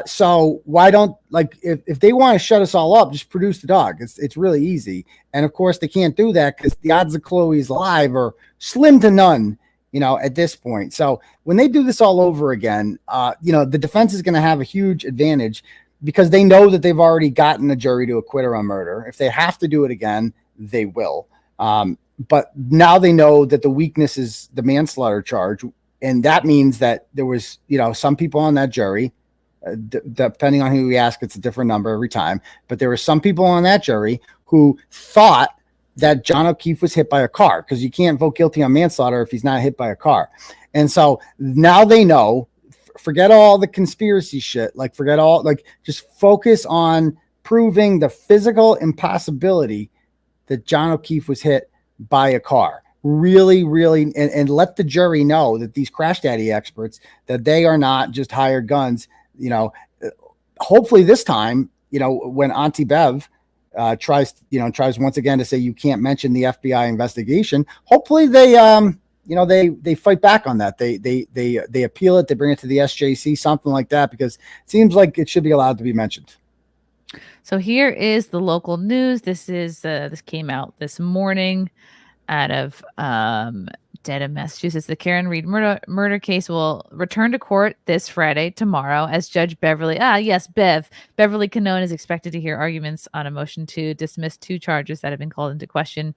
Speaker 2: So why don't, like, if they want to shut us all up, just produce the dog. It's really easy. And of course they can't do that because the odds of Chloe's alive are slim to none, at this point. So when they do this all over again, the defense is going to have a huge advantage because they know that they've already gotten a jury to acquit her on murder. If they have to do it again, they will. But now they know that the weakness is the manslaughter charge. And that means that there was, some people on that jury, depending on who we ask, it's a different number every time. But there were some people on that jury who thought that John O'Keefe was hit by a car, because you can't vote guilty on manslaughter if he's not hit by a car. And so now they know, forget all the conspiracy shit, just focus on proving the physical impossibility that John O'Keefe was hit by a car. really, really, and let the jury know that these crash daddy experts, that they are not just hired guns. Hopefully this time, when Auntie Bev tries once again to say you can't mention the FBI investigation, hopefully they fight back on that. They appeal it, they bring it to the SJC, something like that, because it seems like it should be allowed to be mentioned.
Speaker 3: So here is the local news. This came out this morning out of Dedham, Massachusetts. The Karen Reed murder case will return to court this Friday, tomorrow, as Judge Beverly Canone is expected to hear arguments on a motion to dismiss 2 charges that have been called into question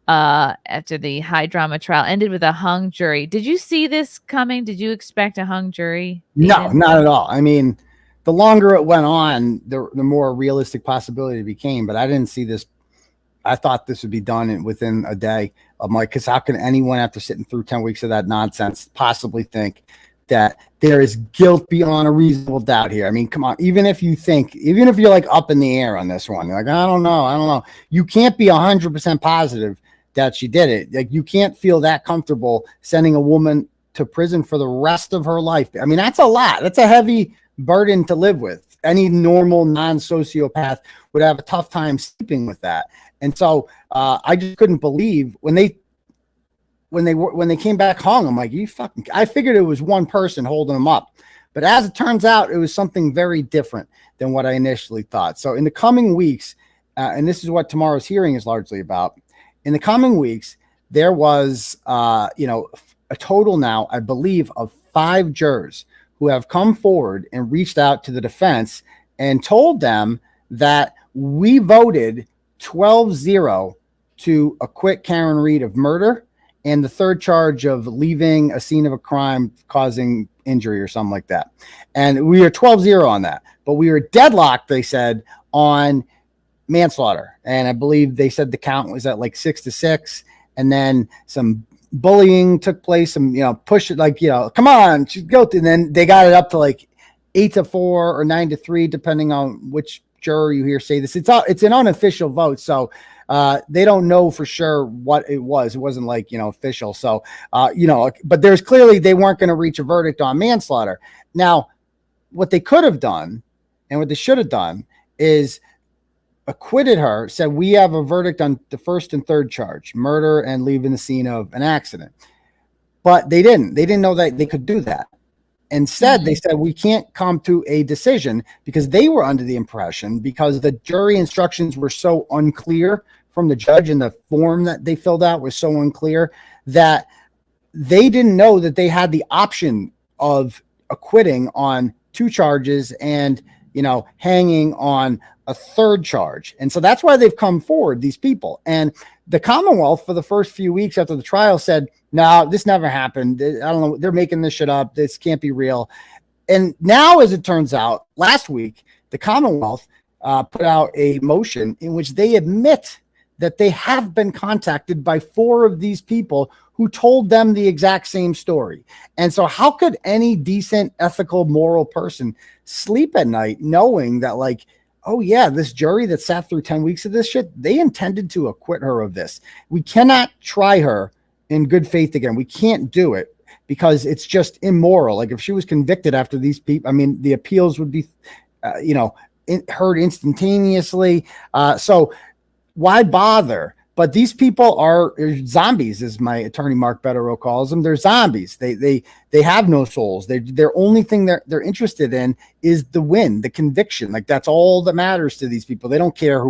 Speaker 3: after the high drama trial ended with a hung jury. Did you see this coming? Did you expect a hung jury?
Speaker 2: No, not at all. I mean, the longer it went on, the more realistic possibility it became. But I didn't see this. I thought this would be done within a day. I'm like, because how can anyone, after sitting through 10 weeks of that nonsense, possibly think that there is guilt beyond a reasonable doubt here? I mean, come on. Even if you're like up in the air on this one, you're like, I don't know. You can't be 100% positive that she did it. Like, you can't feel that comfortable sending a woman to prison for the rest of her life. I mean, that's a lot. That's a heavy burden to live with. Any normal non-sociopath would have a tough time sleeping with that. And so I just couldn't believe when they came back hung. I'm like, I figured it was one person holding them up, but as it turns out, it was something very different than what I initially thought. So in the coming weeks, and this is what tomorrow's hearing is largely about, in the coming weeks, there was a total now, I believe, of 5 jurors who have come forward and reached out to the defense and told them that we voted 12-0 to acquit Karen Reed of murder and the 3rd charge of leaving a scene of a crime causing injury or something like that. And we are 12-0 on that, but we were deadlocked, they said, on manslaughter. And I believe they said the count was at like 6-6. And then some bullying took place, some, push it, like, come on, go. And then they got it up to like 8-4 or 9-3, depending on which juror you hear say this. It's an unofficial vote, so they don't know for sure what it was. It wasn't like official. So but there's clearly they weren't going to reach a verdict on manslaughter. Now, what they could have done and what they should have done is acquitted her, said we have a verdict on the 1st and 3rd charge, murder and leaving the scene of an accident. But they didn't know that they could do that. Instead, they said we can't come to a decision because they were under the impression, because the jury instructions were so unclear from the judge and the form that they filled out was so unclear, that they didn't know that they had the option of acquitting on 2 charges and hanging on a 3rd charge. And so that's why they've come forward, these people. And the Commonwealth, for the first few weeks after the trial, said, no, this never happened. I don't know. They're making this shit up. This can't be real. And now, as it turns out, last week, the Commonwealth put out a motion in which they admit that they have been contacted by 4 of these people who told them the exact same story. And so how could any decent, ethical, moral person sleep at night knowing that, like, oh yeah, this jury that sat through 10 weeks of this shit, they intended to acquit her of this. We cannot try her in good faith again. We can't do it because it's just immoral. Like, if she was convicted after these people, I mean, the appeals would be, heard instantaneously. So why bother? But these people are zombies, as my attorney Mark Betterow calls them. They're zombies. They have no souls. Their only thing they're interested in is the win, the conviction. Like, that's all that matters to these people. They don't care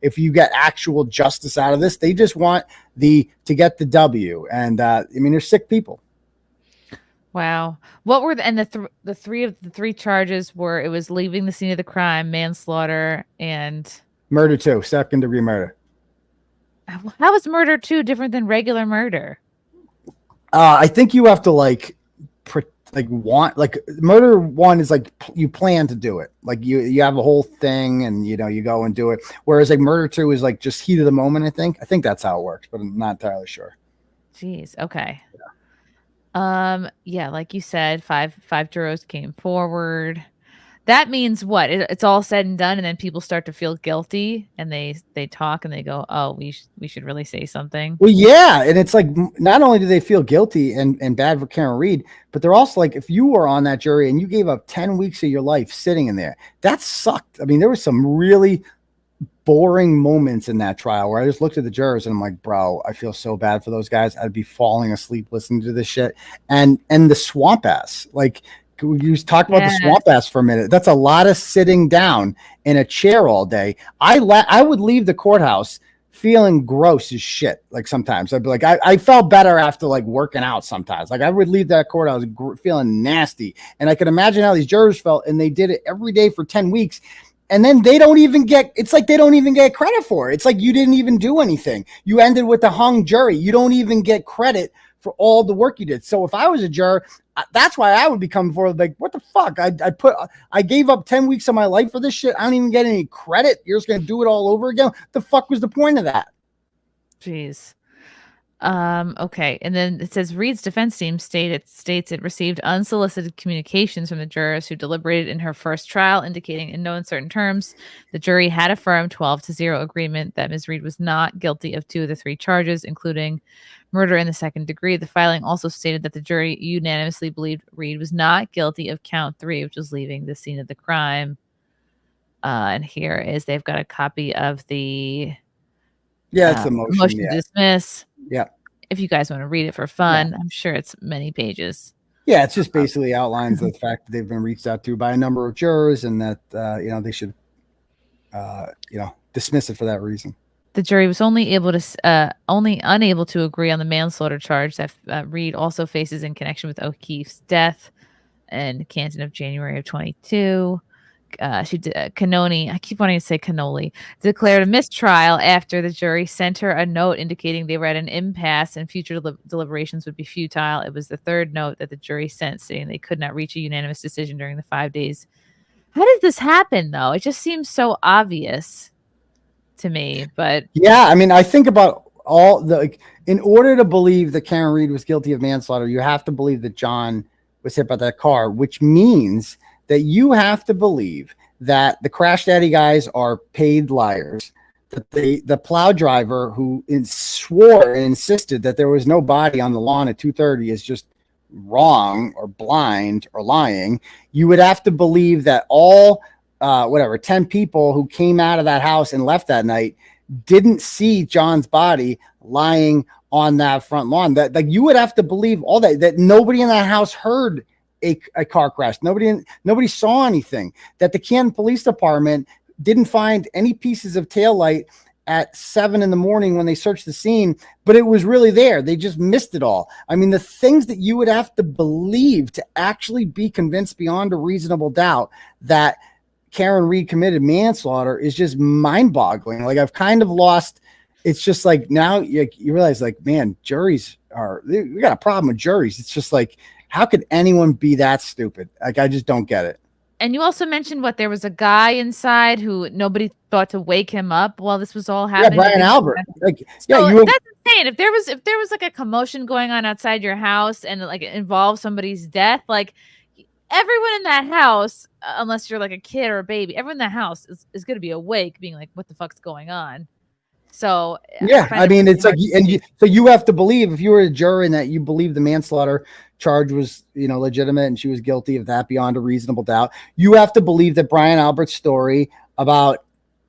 Speaker 2: if you get actual justice out of this. They just want to get the W. And they're sick people.
Speaker 3: Wow. What were the 3 charges were? It was leaving the scene of the crime, manslaughter, and
Speaker 2: murder 2, 2nd-degree murder.
Speaker 3: How is murder 2 different than regular murder?
Speaker 2: I think you have to murder 1 is like you plan to do it. Like you have a whole thing and you go and do it. Whereas like murder 2 is like just heat of the moment. I think that's how it works, but I'm not entirely sure.
Speaker 3: Jeez. Okay. Yeah. Like you said, five jurors came forward. that means what? It's all said and done, and then people start to feel guilty, and they talk and they go, "Oh, we should really say something."
Speaker 2: Well, yeah, and it's like not only do they feel guilty and bad for Karen Reed, but they're also like, if you were on that jury and you gave up 10 weeks of your life sitting in there, that sucked. I mean, there was some really boring moments in that trial where I just looked at the jurors and I'm like, bro, I feel so bad for those guys. I'd be falling asleep listening to this shit. And the swamp ass, like, you talk about the swamp ass for a minute. That's a lot of sitting down in a chair all day. I would leave the courthouse feeling gross as shit. Like sometimes I'd be like, I felt better after like working out sometimes. Like I would leave that courthouse feeling nasty. And I could imagine how these jurors felt, and they did it every day for 10 weeks. And then they don't even get, it's like they don't even get credit for it. It's like you didn't even do anything. You ended with a hung jury. You don't even get credit for all the work you did. So if I was a juror, that's why I would be coming forward like, what the fuck? I gave up 10 weeks of my life for this shit. I don't even get any credit. You're just going to do it all over again. The fuck was the point of that?
Speaker 3: Jeez. Okay. And then it says Reed's defense team states it received unsolicited communications from the jurors who deliberated in her first trial, indicating in no uncertain terms the jury had affirmed 12-0 agreement that Ms. Reed was not guilty of 2 of the 3 charges, including murder in the second degree. The filing also stated that the jury unanimously believed Reed was not guilty of count 3, which was leaving the scene of the crime. And here is, they've got a copy of the
Speaker 2: it's the motion
Speaker 3: to dismiss.
Speaker 2: Yeah.
Speaker 3: If you guys want to read it for fun, I'm sure it's many pages.
Speaker 2: Yeah, it's just basically outlines the fact that they've been reached out to by a number of jurors, and that they should dismiss it for that reason.
Speaker 3: The jury was only unable to agree on the manslaughter charge that Reed also faces in connection with O'Keefe's death in Canton of January of 22. Cannoni, I keep wanting to say cannoli, declared a mistrial after the jury sent her a note indicating they were at an impasse and future deliberations would be futile. It was the third note that the jury sent, saying they could not reach a unanimous decision during the 5 days. How did this happen, though? It just seems so obvious to me. But
Speaker 2: yeah, I mean, I think about all the, in order to believe that Karen Reed was guilty of manslaughter, you have to believe that John was hit by that car, which means that you have to believe that the Crash Daddy guys are paid liars, that the plow driver who swore and insisted that there was no body on the lawn at 2:30 is just wrong or blind or lying. You would have to believe that all 10 people who came out of that house and left that night didn't see John's body lying on that front lawn. That, like, you would have to believe all that nobody in that house heard a car crash. Nobody saw anything, that the Canton Police Department didn't find any pieces of taillight at 7 a.m. when they searched the scene, but it was really there. They just missed it all. I mean, the things that you would have to believe to actually be convinced beyond a reasonable doubt that Karen Reed committed manslaughter is just mind-boggling. Like, I've kind of lost. It's just like, now you realize, like, man, we got a problem with juries. It's just like, how could anyone be that stupid? Like, I just don't get it.
Speaker 3: And you also mentioned there was a guy inside who nobody thought to wake him up while this was all happening.
Speaker 2: Yeah, Brian Albert.
Speaker 3: That's insane. If there was like a commotion going on outside your house and like it involved somebody's death, like everyone in that house, unless you're like a kid or a baby, everyone in that house is going to be awake, being like, "What the fuck's going on?" So
Speaker 2: yeah, I mean, it's like, so you have to believe, if you were a juror and that you believe the manslaughter charge was, legitimate and she was guilty of that beyond a reasonable doubt, you have to believe that Brian Albert's story about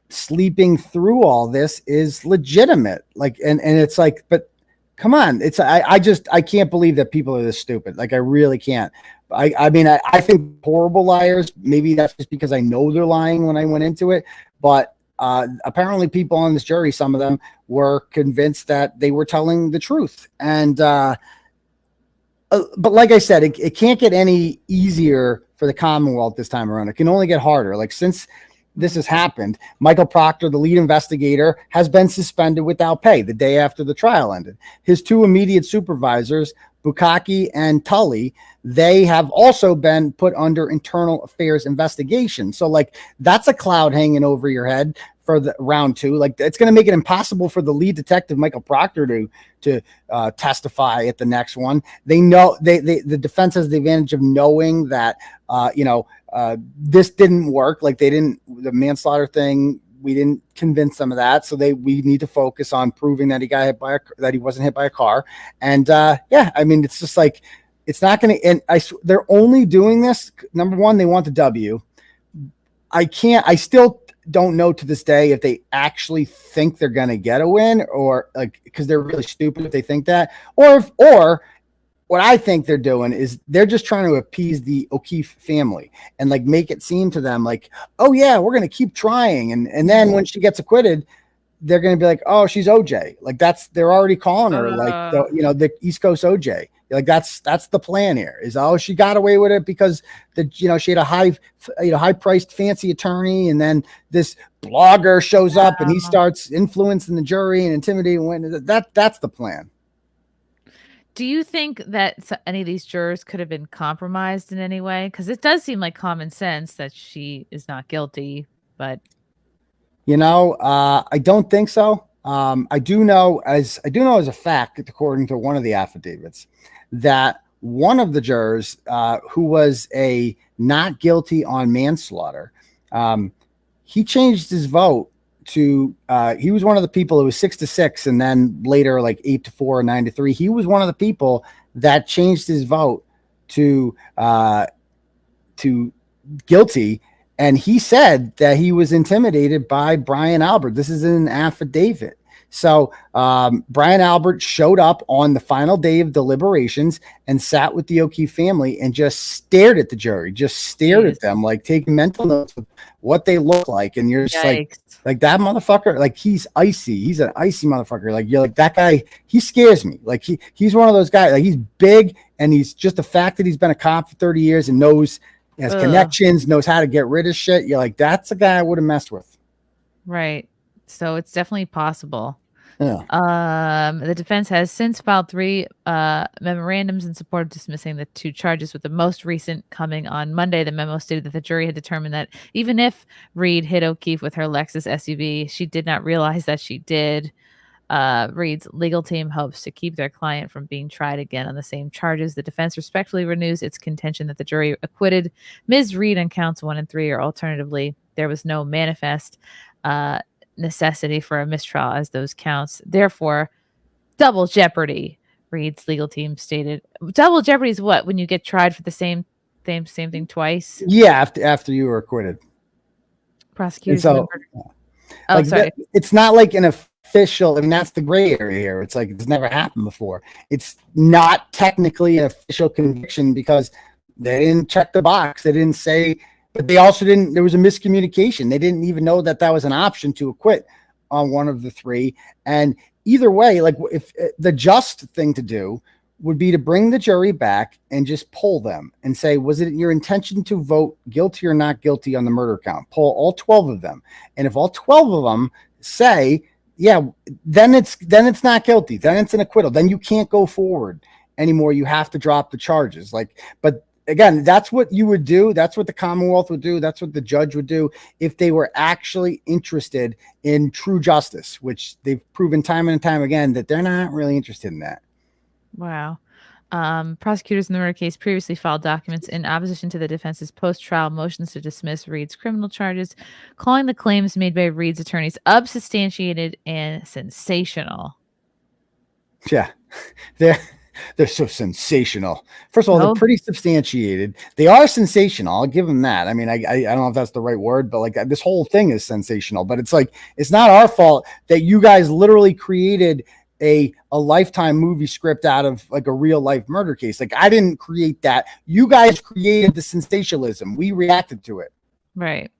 Speaker 2: sleeping through all this is legitimate. Like, and it's like, but come on, I can't believe that people are this stupid. Like, I really can't. I mean, I think horrible liars. Maybe that's just because I know they're lying when I went into it, but apparently people on this jury, some of them were convinced that they were telling the truth. And, but like I said, it can't get any easier for the Commonwealth this time around. It can only get harder. Like, since this has happened, Michael Proctor, the lead investigator, has been suspended without pay the day after the trial ended. His 2 immediate supervisors, Bukaki and Tully, they have also been put under internal affairs investigation. So like that's a cloud hanging over your head for the round 2. Like it's going to make it impossible for the lead detective Michael Proctor to testify at the next one. They know the defense has the advantage of knowing that this didn't work. Like the manslaughter thing, we didn't convince them of that. So we need to focus on proving that that he wasn't hit by a car. And I mean, it's just like, it's not going to, and they're only doing this. Number one, they want the W. I still don't know to this day if they actually think they're going to get a win, or like, because they're really stupid if they think that, or what I think they're doing is they're just trying to appease the O'Keefe family and like make it seem to them like, oh yeah, we're going to keep trying. And then when she gets acquitted, they're going to be like, oh, she's OJ. Like they're already calling her like, the East Coast OJ. Like that's the plan here is, oh, she got away with it because she had a high priced fancy attorney. And then this blogger shows up and he starts influencing the jury and intimidating. That's the plan.
Speaker 3: Do you think that any of these jurors could have been compromised in any way? Because it does seem like common sense that she is not guilty, but
Speaker 2: I don't think so. I do know as a fact, according to one of the affidavits, that one of the jurors who was a not guilty on manslaughter, he changed his vote to he was one of the people who was 6-6 and then later like 8-4 or 9-3. He was one of the people that changed his vote to guilty, and he said that he was intimidated by Brian Albert. This is in an affidavit. So Brian Albert showed up on the final day of deliberations and sat with the O'Keefe family and just stared at the jury, at them, like taking mental notes of what they look like. And you're just like that motherfucker, like he's icy. He's an icy motherfucker. Like you're like, that guy, he scares me. Like he's one of those guys, like he's big, and he's just the fact that he's been a cop for 30 years and has connections, knows how to get rid of shit. You're like, that's a guy I would have messed with.
Speaker 3: Right. So it's definitely possible.
Speaker 2: Yeah.
Speaker 3: The defense has since filed 3 memorandums in support of dismissing the 2 charges, with the most recent coming on Monday. The memo stated that the jury had determined that even if Reed hit O'Keefe with her Lexus SUV, she did not realize that she did. Reed's legal team hopes to keep their client from being tried again on the same charges. The defense respectfully renews its contention that the jury acquitted Ms. Reed on counts 1 and 3, or alternatively, there was no manifest necessity for a mistrial as those counts. Therefore, double jeopardy, Reed's legal team stated. Double jeopardy is what? When you get tried for the same thing twice?
Speaker 2: Yeah, after you were acquitted.
Speaker 3: Prosecutors.
Speaker 2: Sorry. It's not like an official. I mean, that's the gray area here. It's like it's never happened before. It's not technically an official conviction because they didn't check the box. They didn't say. But they also didn't, there was a miscommunication. They didn't even know that was an option to acquit on one of the 3. And either way, like if the just thing to do would be to bring the jury back and just poll them and say, was it your intention to vote guilty or not guilty on the murder count? Poll all 12 of them. And if all 12 of them say, yeah, then it's not guilty. Then it's an acquittal. Then you can't go forward anymore. You have to drop the charges. But again, that's what you would do. That's what the Commonwealth would do. That's what the judge would do if they were actually interested in true justice, which they've proven time and time again that they're not really interested in that.
Speaker 3: Wow. Prosecutors in the murder case previously filed documents in opposition to the defense's post-trial motions to dismiss Reed's criminal charges, calling the claims made by Reed's attorneys unsubstantiated and sensational.
Speaker 2: Yeah, they're so sensational. First of all, they're pretty substantiated. They are sensational. I'll give them that. I mean, I don't know if that's the right word, but like this whole thing is sensational. But it's like it's not our fault that you guys literally created a Lifetime movie script out of like a real life murder case. Like I didn't create that. You guys created the sensationalism. We reacted to it.
Speaker 3: Right.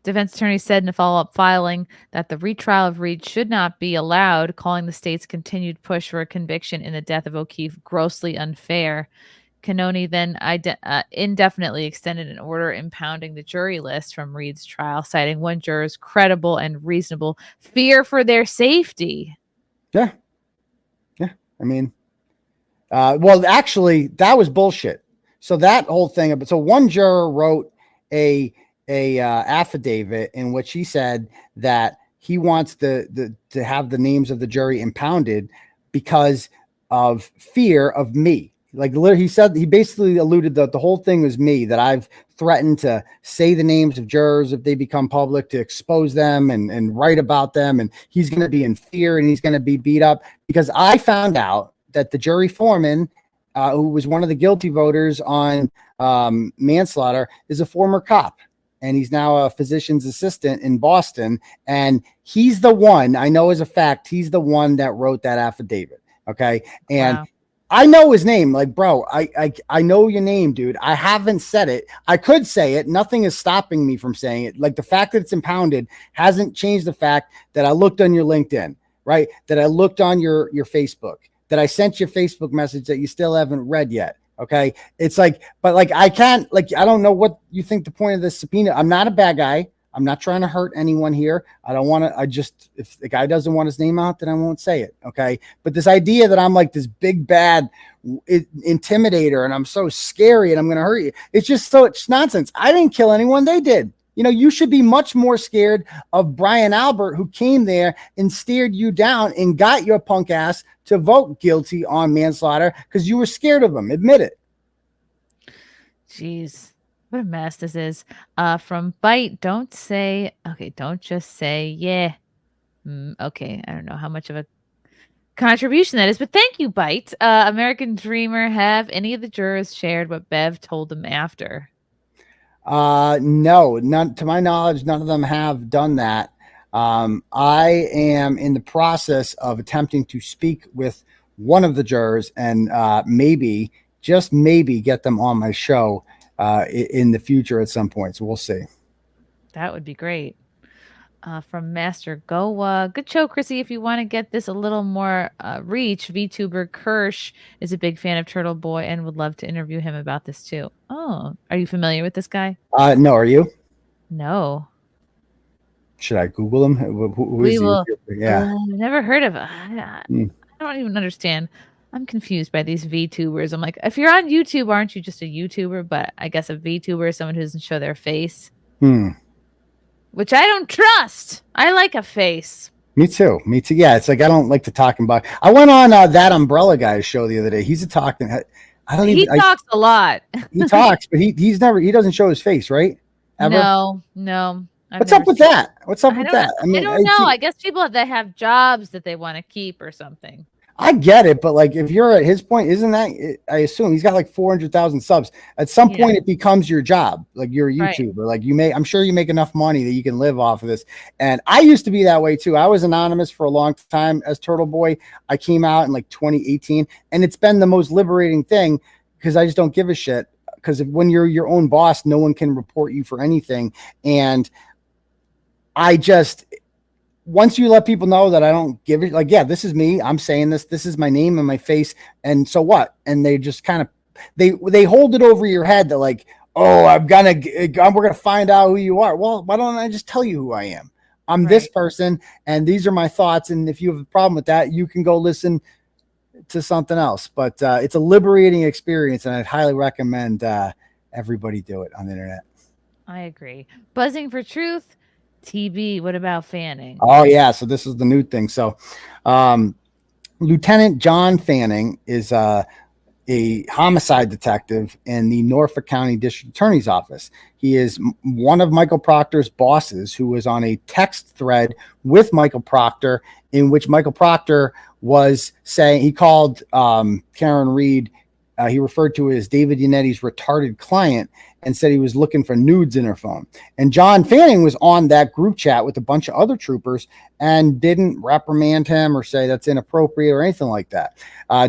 Speaker 3: Defense attorney said in a follow-up filing that the retrial of Reed should not be allowed, calling the state's continued push for a conviction in the death of O'Keefe grossly unfair. Canoni then indefinitely extended an order impounding the jury list from Reed's trial, citing one juror's credible and reasonable fear for their safety.
Speaker 2: Yeah. I mean, Well, actually, that was bullshit. So that whole thing. So one juror wrote a affidavit in which he said that he wants to have the names of the jury impounded because of fear of me. Like he said, he basically alluded that the whole thing was me, that I've threatened to say the names of jurors if they become public, to expose them and write about them. And he's going to be in fear and he's going to be beat up because I found out that the jury foreman, who was one of the guilty voters on manslaughter, is a former cop. And he's now a physician's assistant in Boston. And he's the one, I know as a fact, he's the one that wrote that affidavit. Okay. And wow. I know his name. Like, bro, I know your name, dude. I haven't said it. I could say it. Nothing is stopping me from saying it. Like the fact that it's impounded hasn't changed the fact that I looked on your LinkedIn, right? That I looked on your Facebook, that I sent you a Facebook message that you still haven't read yet. Okay. It's like, but like, I can't, like, I don't know what you think the point of this subpoena. I'm not a bad guy. I'm not trying to hurt anyone here. I don't want to, if the guy doesn't want his name out, then I won't say it. Okay. But this idea that I'm like this big bad intimidator and I'm so scary and I'm going to hurt you. It's nonsense. I didn't kill anyone. They did. You know, you should be much more scared of Brian Albert, who came there and stared you down and got your punk ass to vote guilty on manslaughter because you were scared of him. Admit it.
Speaker 3: Jeez. What a mess this is. From Bite, don't just say, yeah. Okay, I don't know how much of a contribution that is, but thank you, Bite. American Dreamer, have any of the jurors shared what Bev told them after?
Speaker 2: No, none to my knowledge, none of them have done that. I am in the process of attempting to speak with one of the jurors and maybe, just maybe, get them on my show in the future at some point. So we'll see.
Speaker 3: That would be great. From Master Goa. Good show, Chrissy. If you want to get this a little more reach, VTuber Kirsch is a big fan of Turtle Boy and would love to interview him about this too. Oh, are you familiar with this guy?
Speaker 2: No, are you?
Speaker 3: No.
Speaker 2: Should I Google him? Who is he? Yeah.
Speaker 3: Never heard of him. I don't even understand. I'm confused by these VTubers. I'm like, if you're on YouTube, aren't you just a YouTuber? But I guess a VTuber is someone who doesn't show their face. Which I don't trust. I like a face.
Speaker 2: Me too. Yeah, it's like I don't like to talk about. I went on that Umbrella Guy's show the other day. He's a talking.
Speaker 3: He talks a lot.
Speaker 2: He talks, but he doesn't show his face, right? Ever?
Speaker 3: No.
Speaker 2: What's up with that? I mean,
Speaker 3: I don't know. I guess people that have jobs that they want to keep or something.
Speaker 2: I get it, but like if you're at his point, isn't that? I assume he's got like 400,000 subs. At some point, it becomes your job. Like you're a YouTuber. Right. Like I'm sure you make enough money that you can live off of this. And I used to be that way too. I was anonymous for a long time as Turtle Boy. I came out in like 2018, and it's been the most liberating thing because I just don't give a shit. Because when you're your own boss, no one can report you for anything. And once you let people know that I don't give it, like, yeah, this is me. I'm saying this. This is my name and my face. And so what? And they just kind of, they hold it over your head that like, oh, we're going to find out who you are. Well, why don't I just tell you who I am? I'm this person and these are my thoughts. And if you have a problem with that, you can go listen to something else. But it's a liberating experience. And I'd highly recommend everybody do it on the internet.
Speaker 3: I agree. Buzzing for Truth. TB, what about Fanning?
Speaker 2: Oh, yeah. So this is the new thing. So Lieutenant John Fanning is a homicide detective in the Norfolk County District Attorney's Office. He is one of Michael Proctor's bosses who was on a text thread with Michael Proctor in which Michael Proctor was saying, he called Karen Reed, he referred to as David Yanetti's retarded client and said he was looking for nudes in her phone. And John Fanning was on that group chat with a bunch of other troopers and didn't reprimand him or say that's inappropriate or anything like that.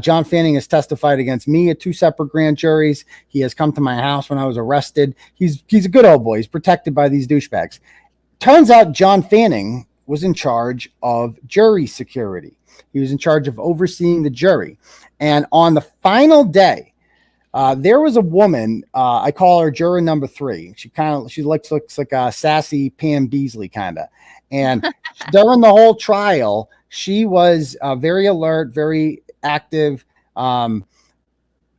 Speaker 2: John Fanning has testified against me at 2 separate grand juries. He has come to my house when I was arrested. He's a good old boy. He's protected by these douchebags. Turns out John Fanning was in charge of jury security. He was in charge of overseeing the jury. And on the final day, there was a woman, I call her juror number 3. She looks like a sassy Pam Beasley kind of. And during the whole trial, she was very alert, very active.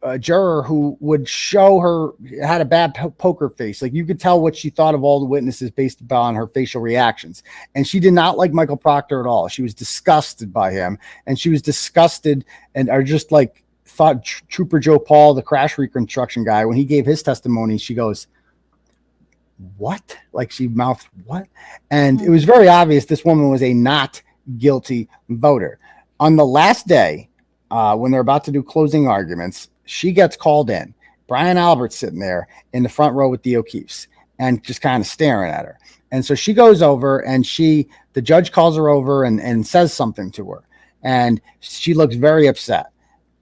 Speaker 2: a juror who would show her had a bad poker face. Like, you could tell what she thought of all the witnesses based upon her facial reactions. And she did not like Michael Proctor at all. She was disgusted by him, and she was disgusted and are just like thought Trooper Joe Paul, the crash reconstruction guy, when he gave his testimony, she goes, what? Like, she mouthed what? And it was very obvious this woman was a not guilty voter. On the last day, when they're about to do closing arguments, she gets called in. Brian Albert's sitting there in the front row with the O'Keefes and just kind of staring at her. And so she goes over, and the judge calls her over and says something to her. And she looks very upset.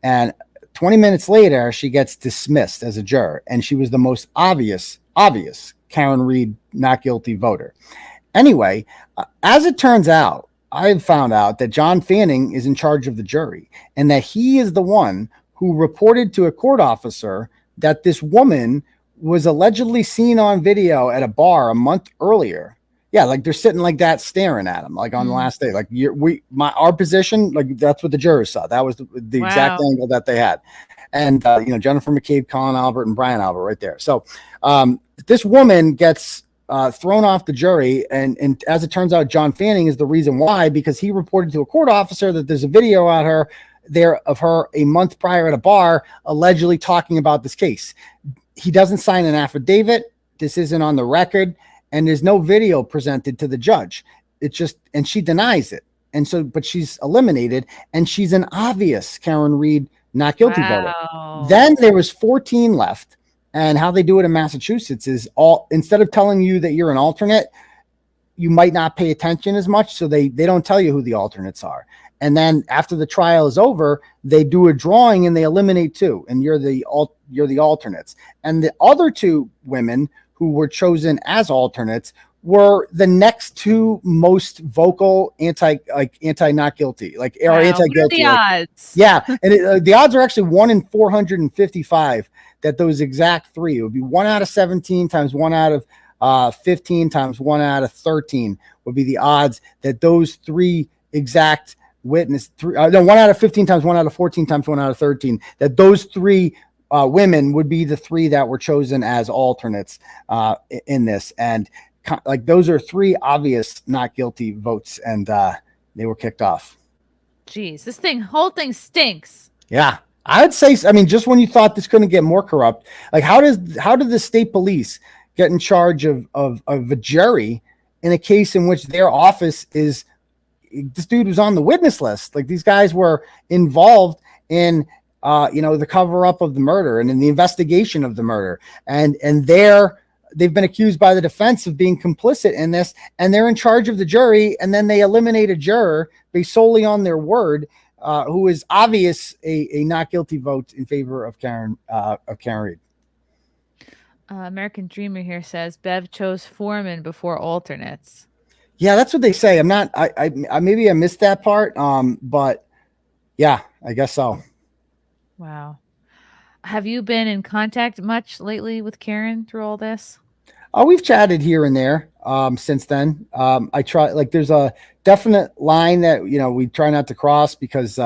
Speaker 2: And 20 minutes later, she gets dismissed as a juror. And she was the most obvious Karen Reed not guilty voter. Anyway, as it turns out, I've found out that John Fanning is in charge of the jury, and that he is the one who reported to a court officer that this woman was allegedly seen on video at a bar a month earlier. Yeah, like they're sitting like that staring at him, like on the last day. Like our position, like that's what the jurors saw. That was the exact angle that they had. And Jennifer McCabe, Colin Albert, and Brian Albert right there. So this woman gets thrown off the jury, and as it turns out, John Fanning is the reason why, because he reported to a court officer that there's a video of her a month prior at a bar allegedly talking about this case. He doesn't sign an affidavit. This isn't on the record, and there's no video presented to the judge. And she denies it. And so, but she's eliminated, and she's an obvious Karen Reed not guilty voter. Then there was 14 left. And how they do it in Massachusetts is instead of telling you that you're an alternate, you might not pay attention as much. So they don't tell you who the alternates are. And then after the trial is over, they do a drawing and they eliminate 2, and you're the alternates. And the other 2 women who were chosen as alternates were the next 2 most vocal anti not guilty, like or anti-guilty.
Speaker 3: What are the odds?
Speaker 2: Yeah, and the odds are actually 1 in 455 that those exact 3. It would be 1 out of 17 times 1 out of 15 times 1 out of 13 would be the odds that those 3 exact witness 1 out of 15 times 1 out of 14 times 1 out of 13, that those 3 women would be the 3 that were chosen as alternates in this. And like, those are 3 obvious not guilty votes, and they were kicked off.
Speaker 3: Jeez, this whole thing stinks.
Speaker 2: Yeah, I'd say. I mean, just when you thought this couldn't get more corrupt, like how did the state police get in charge of a jury in a case in which their office is? This dude was on the witness list. Like, these guys were involved in the cover up of the murder and in the investigation of the murder, and they've been accused by the defense of being complicit in this, and they're in charge of the jury, and then they eliminate a juror based solely on their word, who is obvious a not guilty vote in favor of Karen Reed.
Speaker 3: American Dreamer here says Bev chose foreman before alternates.
Speaker 2: Yeah, that's what they say. I'm not. I maybe I missed that part. But yeah, I guess so.
Speaker 3: Wow. Have you been in contact much lately with Karen through all this?
Speaker 2: Oh, we've chatted here and there since then. I try, like, there's a definite line that, we try not to cross because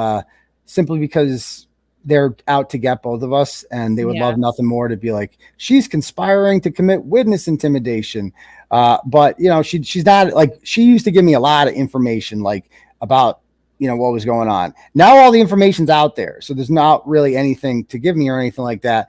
Speaker 2: simply because they're out to get both of us, and they would love nothing more to be like, she's conspiring to commit witness intimidation. But she's not, like, she used to give me a lot of information, like, about what was going on. Now all the information's out there, so there's not really anything to give me or anything like that.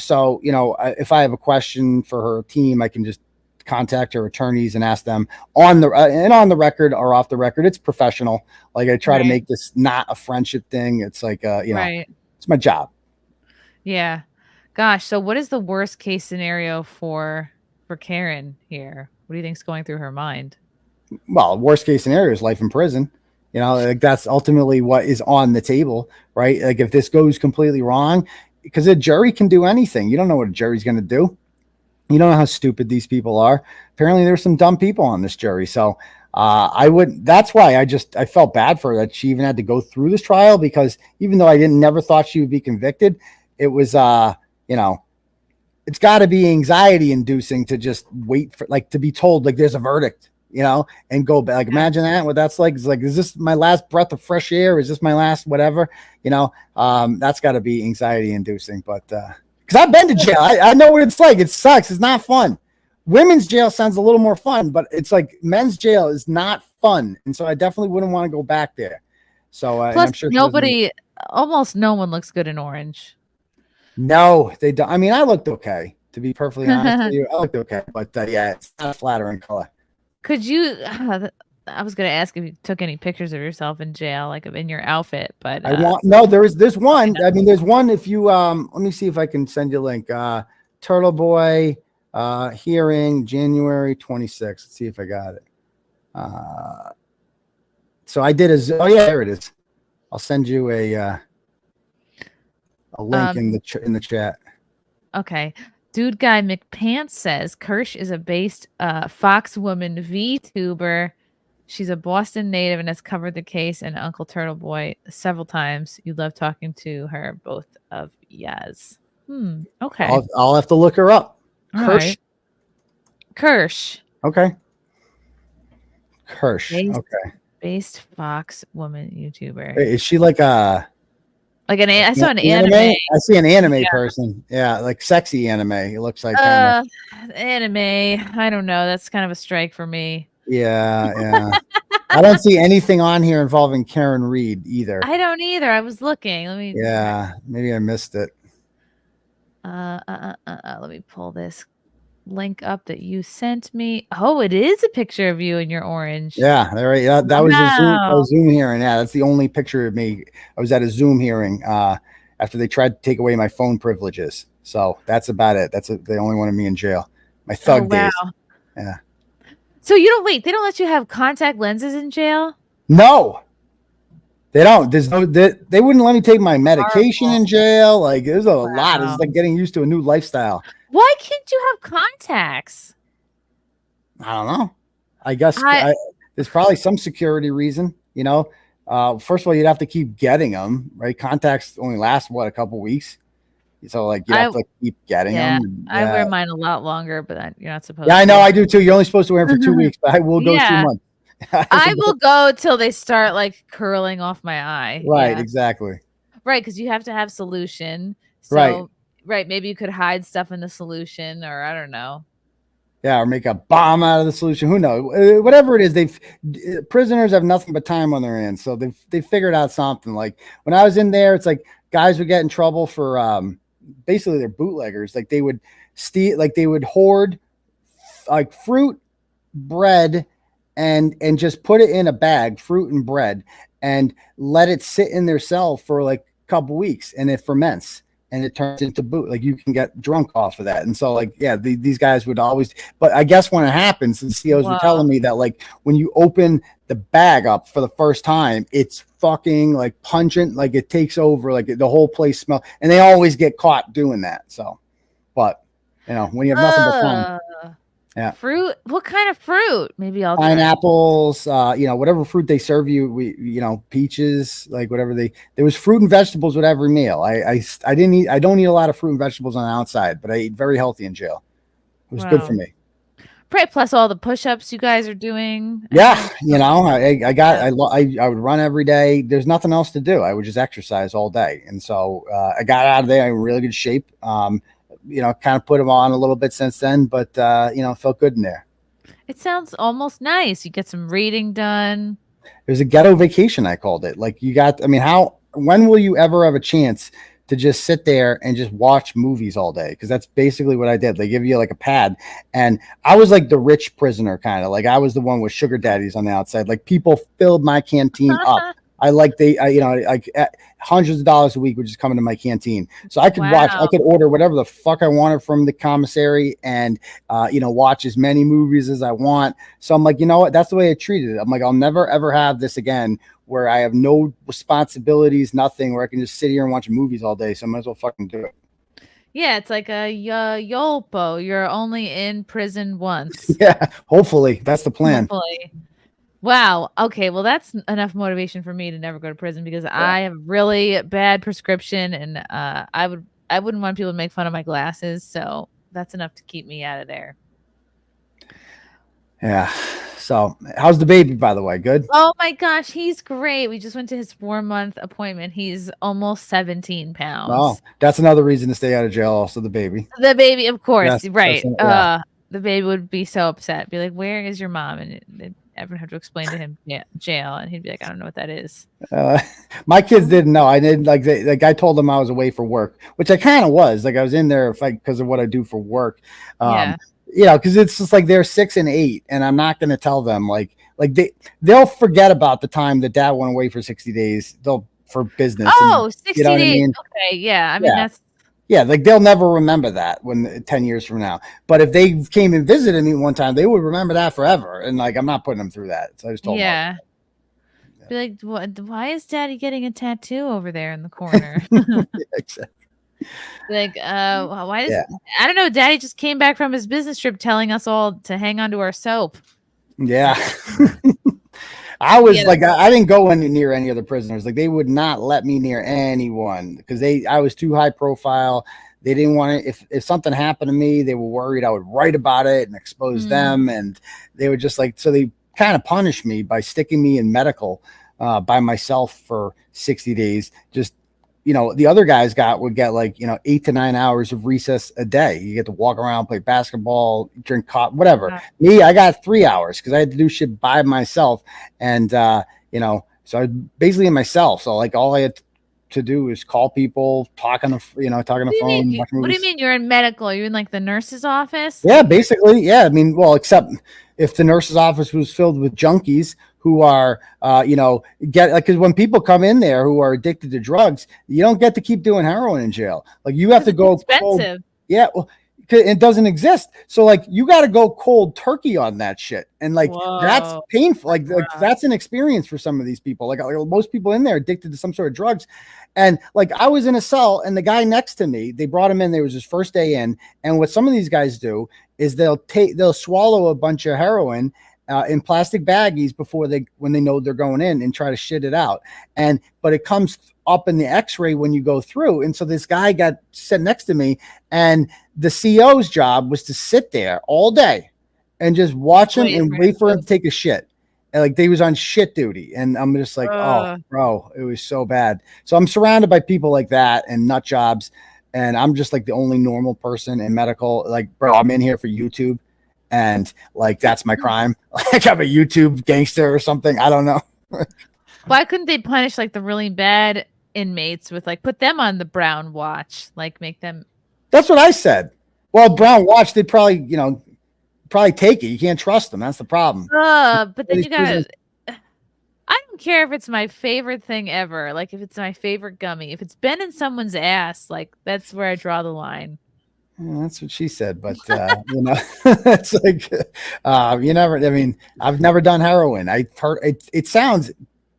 Speaker 2: So if I have a question for her team, I can just contact her attorneys and ask them on the record or off the record. It's professional. Like, I try to make this not a friendship thing. It's like it's my job.
Speaker 3: Yeah. Gosh. So what is the worst case scenario for Karen here? What do you think's going through her mind?
Speaker 2: Well, worst case scenario is life in prison. Like, that's ultimately what is on the table, right? Like, if this goes completely wrong, because a jury can do anything. You don't know what a jury's going to do. You don't know how stupid these people are. Apparently there's some dumb people on this jury. So that's why I felt bad for her that she even had to go through this trial, because even though I never thought she would be convicted, it was, it's got to be anxiety inducing to just wait for, like, to be told, like, there's a verdict. and go back. Like, imagine that, what that's like. It's like, is this my last breath of fresh air? Is this my last whatever? That's got to be anxiety inducing. But because I've been to jail, I know what it's like. It sucks. It's not fun. Women's jail sounds a little more fun, but it's like men's jail is not fun. And so I definitely wouldn't want to go back there. So
Speaker 3: plus,
Speaker 2: I'm sure
Speaker 3: almost no one looks good in orange.
Speaker 2: No, they don't. I mean, I looked okay, to be perfectly honest with you. I looked okay, but yeah, it's not a flattering color.
Speaker 3: Could you? I was going to ask if you took any pictures of yourself in jail, like in your outfit, but
Speaker 2: there's one. I mean, there's one. If you let me see if I can send you a link. Turtle Boy hearing January 26th. Let's see if I got it. So I did there it is. I'll send you a link in the chat.
Speaker 3: Okay. Dude Guy McPants says Kirsch is a based Fox woman VTuber. She's a Boston native and has covered the case and Uncle Turtle Boy several times. You love talking to her, both of yes. Okay.
Speaker 2: I'll have to look her up.
Speaker 3: All
Speaker 2: Kirsch.
Speaker 3: right. Kirsch.
Speaker 2: Okay. Kirsch. Okay.
Speaker 3: Based Fox woman YouTuber.
Speaker 2: Wait, is she like a
Speaker 3: I saw an anime.
Speaker 2: I see an anime person. Yeah, like sexy anime. It looks like
Speaker 3: anime. I don't know. That's kind of a strike for me.
Speaker 2: Yeah. I don't see anything on here involving Karen Reed either.
Speaker 3: I don't either. I was looking.
Speaker 2: Yeah, maybe I missed it.
Speaker 3: Let me pull this link up that you sent me. Oh, it is a picture of you in your orange.
Speaker 2: Yeah, that was a Zoom hearing. Yeah, that's the only picture of me. I was at a Zoom hearing after they tried to take away my phone privileges. So that's about it. They only wanted me in jail. My thug days. Yeah.
Speaker 3: So they don't let you have contact lenses in jail?
Speaker 2: No. They don't. They wouldn't let me take my medication in jail. Like, there's a lot. It's like getting used to a new lifestyle.
Speaker 3: Why can't you have contacts?
Speaker 2: I don't know. I guess there's probably some security reason, First of all, you'd have to keep getting them, right? Contacts only last, a couple weeks. So, like, you have to keep getting them.
Speaker 3: I wear mine a lot longer, but you're not supposed to.
Speaker 2: Yeah, I know. I do, too. You're only supposed to wear them for 2 weeks, but I will go 2 months.
Speaker 3: I will go till they start, like, curling off my eye.
Speaker 2: Right, exactly.
Speaker 3: Right, because you have to have solution. So, right, maybe you could hide stuff in the solution, or I don't know.
Speaker 2: Yeah, or make a bomb out of the solution. Who knows? Whatever it is, prisoners have nothing but time on their hands, so they figured out something. Like, when I was in there, it's like guys would get in trouble for basically they're bootleggers. Like, they would steal, like they would hoard like fruit, bread, and just put it in a bag, fruit and bread, and let it sit in their cell for like a couple weeks, and it ferments and it turns into boot. Like, you can get drunk off of that. And so, like, yeah, these guys would always, but I guess when it happens, the COs were telling me that, like, when you open the bag up for the first time, it's fucking like pungent, like it takes over, like the whole place smells, and they always get caught doing that. So, but when you have nothing but fun. Yeah.
Speaker 3: Fruit? What kind of fruit? Maybe I'll
Speaker 2: pineapples, whatever fruit they serve you, peaches, like whatever there was fruit and vegetables with every meal. I don't eat a lot of fruit and vegetables on the outside, but I eat very healthy in jail. It was good for me.
Speaker 3: Right, plus all the push-ups you guys are doing.
Speaker 2: Yeah, I would run every day. There's nothing else to do. I would just exercise all day. And so I got out of there in really good shape. Kind of put them on a little bit since then, but felt good in there.
Speaker 3: It sounds almost nice. You get some reading done.
Speaker 2: It was a ghetto vacation, I called it. Like, when will you ever have a chance to just sit there and just watch movies all day? Because that's basically what I did. They give you like a pad, and I was like the rich prisoner, kind of like I was the one with sugar daddies on the outside. Like, people filled my canteen up. Hundreds of dollars a week would just come into my canteen. So I could I could order whatever the fuck I wanted from the commissary and, watch as many movies as I want. So I'm like, you know what? That's the way I treated it. I'm like, I'll never, ever have this again where I have no responsibilities, nothing, where I can just sit here and watch movies all day. So I might as well fucking do it.
Speaker 3: Yeah, it's like a YOLPO. You're only in prison once.
Speaker 2: Yeah, hopefully. That's the plan.
Speaker 3: Hopefully. Wow. Okay. Well, that's enough motivation for me to never go to prison because I have really bad prescription, and I wouldn't want people to make fun of my glasses. So that's enough to keep me out of there.
Speaker 2: Yeah. So how's the baby, by the way? Good?
Speaker 3: Oh my gosh, he's great. We just went to his 4-month appointment. He's almost 17
Speaker 2: Oh,
Speaker 3: pounds.
Speaker 2: that's another reason to stay out of jail. Also, the baby.
Speaker 3: The baby, of course, right.
Speaker 2: Yeah.
Speaker 3: The baby would be so upset. Be like, "Where is your mom?" And everyone have to explain to him jail, and he'd be like, "I don't know what that is."
Speaker 2: My kids didn't know. I didn't like I told them I was away for work, which I kind of was. Like I was in there because of what I do for work.
Speaker 3: Yeah.
Speaker 2: You know, because it's just like they're 6 and 8, and I'm not going to tell them like they'll forget about the time that dad went away for 60 days. They'll for business.
Speaker 3: Oh,
Speaker 2: and,
Speaker 3: 60
Speaker 2: you know what
Speaker 3: days.
Speaker 2: I mean?
Speaker 3: Okay, yeah. I mean that's
Speaker 2: Yeah, like they'll never remember that when 10 years from now. But if they came and visited me one time, they would remember that forever. And like I'm not putting them through that. So I just told them.
Speaker 3: yeah. Be like, why is Daddy getting a tattoo over there in the corner?
Speaker 2: Exactly.
Speaker 3: Like, why does I don't know, Daddy just came back from his business trip telling us all to hang on to our soap.
Speaker 2: Yeah. I was like, I didn't go near any other prisoners. Like they would not let me near anyone because I was too high profile. They didn't want to, if something happened to me, they were worried I would write about it and expose them. And they were just like, so they kind of punished me by sticking me in medical by myself for 60 days. Just, you know, the other guys would get like, 8 to 9 hours of recess a day. You get to walk around, play basketball, drink coffee, whatever.
Speaker 3: Wow.
Speaker 2: Me, I got 3 hours because I had to do shit by myself. And, so I was basically in myself. So like all I had to do is call people, talk on the phone.
Speaker 3: What do you mean you're in medical? Are you in like the nurse's office?
Speaker 2: Yeah, basically. Yeah. I mean, well, except if the nurse's office was filled with junkies who are, because when people come in there who are addicted to drugs, you don't get to keep doing heroin in jail. Like you have to go
Speaker 3: expensive.
Speaker 2: Yeah. Well, it doesn't exist. So like you got to go cold turkey on that shit. And like, that's painful. Like that's an experience for some of these people. Like most people in there addicted to some sort of drugs. And like, I was in a cell and the guy next to me, they brought him in, there was his first day in. And what some of these guys do is they'll swallow a bunch of heroin in plastic baggies when they know they're going in and try to shit it out. But it comes up in the x-ray when you go through. And so this guy got set next to me and the CO's job was to sit there all day and just watch him and wait for him to take a shit. And like they was on shit duty. And I'm just like, oh bro, it was so bad. So I'm surrounded by people like that and nut jobs. And I'm just like the only normal person in medical. Like, bro, I'm in here for YouTube. And like, that's my crime. Like I'm a YouTube gangster or something. I don't know.
Speaker 3: Why couldn't they punish like the really bad inmates with like put them on the brown watch, like make them?
Speaker 2: That's what I said. Well, brown watch, they'd probably take it. You can't trust them. That's the problem.
Speaker 3: But then you gotta. I don't care if it's my favorite thing ever. Like if it's my favorite gummy, if it's been in someone's ass, like that's where I draw the line.
Speaker 2: Yeah, that's what she said, but it's like I've never done heroin. I heard it sounds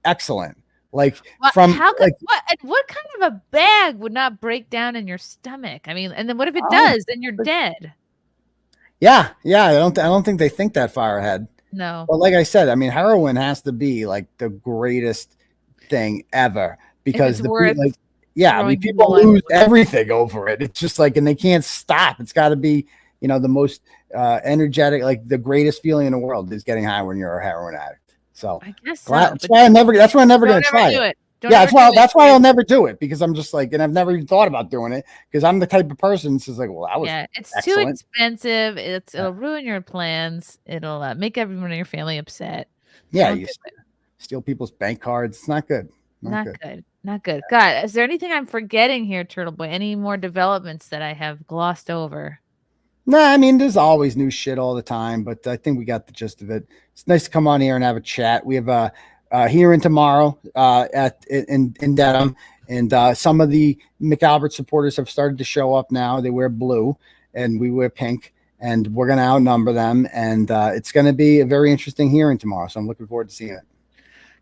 Speaker 2: excellent. Like
Speaker 3: what kind of a bag would not break down in your stomach? I mean, and then what if it does? Then you're dead.
Speaker 2: Yeah. I don't think they think that far ahead.
Speaker 3: No.
Speaker 2: But like I said, I mean, heroin has to be like the greatest thing ever because people lose everything over it. It's just like, and they can't stop. It's got to be, the most energetic, like the greatest feeling in the world is getting high when you're a heroin addict. So
Speaker 3: I guess so,
Speaker 2: that's why I'm never going to try it. That's why I'll never do it because I'm just like, and I've never even thought about doing it because I'm the type of person that's like, well, that was
Speaker 3: it's
Speaker 2: excellent.
Speaker 3: Too expensive. It'll ruin your plans. It'll make everyone in your family upset.
Speaker 2: Yeah, you steal people's bank cards. It's not good.
Speaker 3: Not good. God, is there anything I'm forgetting here, Turtle Boy? Any more developments that I have glossed over?
Speaker 2: No, I mean, there's always new shit all the time, but I think we got the gist of it. It's nice to come on here and have a chat. We have a hearing tomorrow in Dedham, and some of the McAlbert supporters have started to show up now. They wear blue, and we wear pink, and we're going to outnumber them, and it's going to be a very interesting hearing tomorrow. So I'm looking forward to seeing it.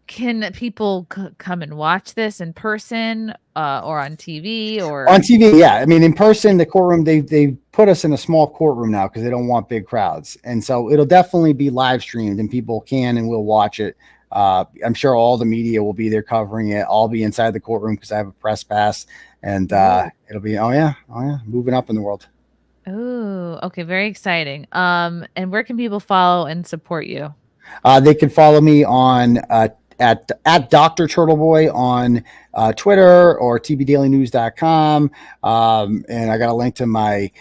Speaker 3: Can people come and watch this in person or on TV or
Speaker 2: on TV? Yeah, I mean, in person, the courtroom they put us in a small courtroom now because they don't want big crowds, and so it'll definitely be live streamed, and people can and will watch it. I'm sure all the media will be there covering it. I'll be inside the courtroom because I have a press pass, and it'll be moving up in the world.
Speaker 3: Oh, okay, very exciting. And where can people follow and support you?
Speaker 2: They can follow me on at Dr. Turtleboy on Twitter or tbdailynews.com. And I got a link to my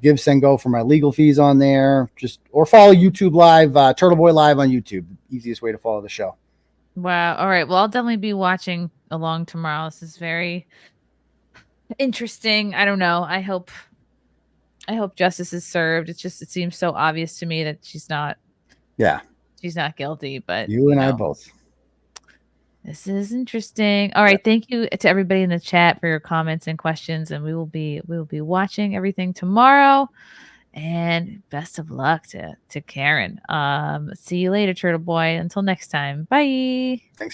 Speaker 2: Give Send Go for my legal fees on there. Or follow YouTube Live, Turtleboy Live on YouTube. Easiest way to follow the show.
Speaker 3: Wow. All right. Well, I'll definitely be watching along tomorrow. This is very interesting. I don't know. I hope justice is served. It seems so obvious to me that she's not guilty, but
Speaker 2: you and I both.
Speaker 3: This is interesting. All right. Thank you to everybody in the chat for your comments and questions. And we will be watching everything tomorrow. And best of luck to Karen. See you later, Turtle Boy. Until next time. Bye.
Speaker 2: Thanks.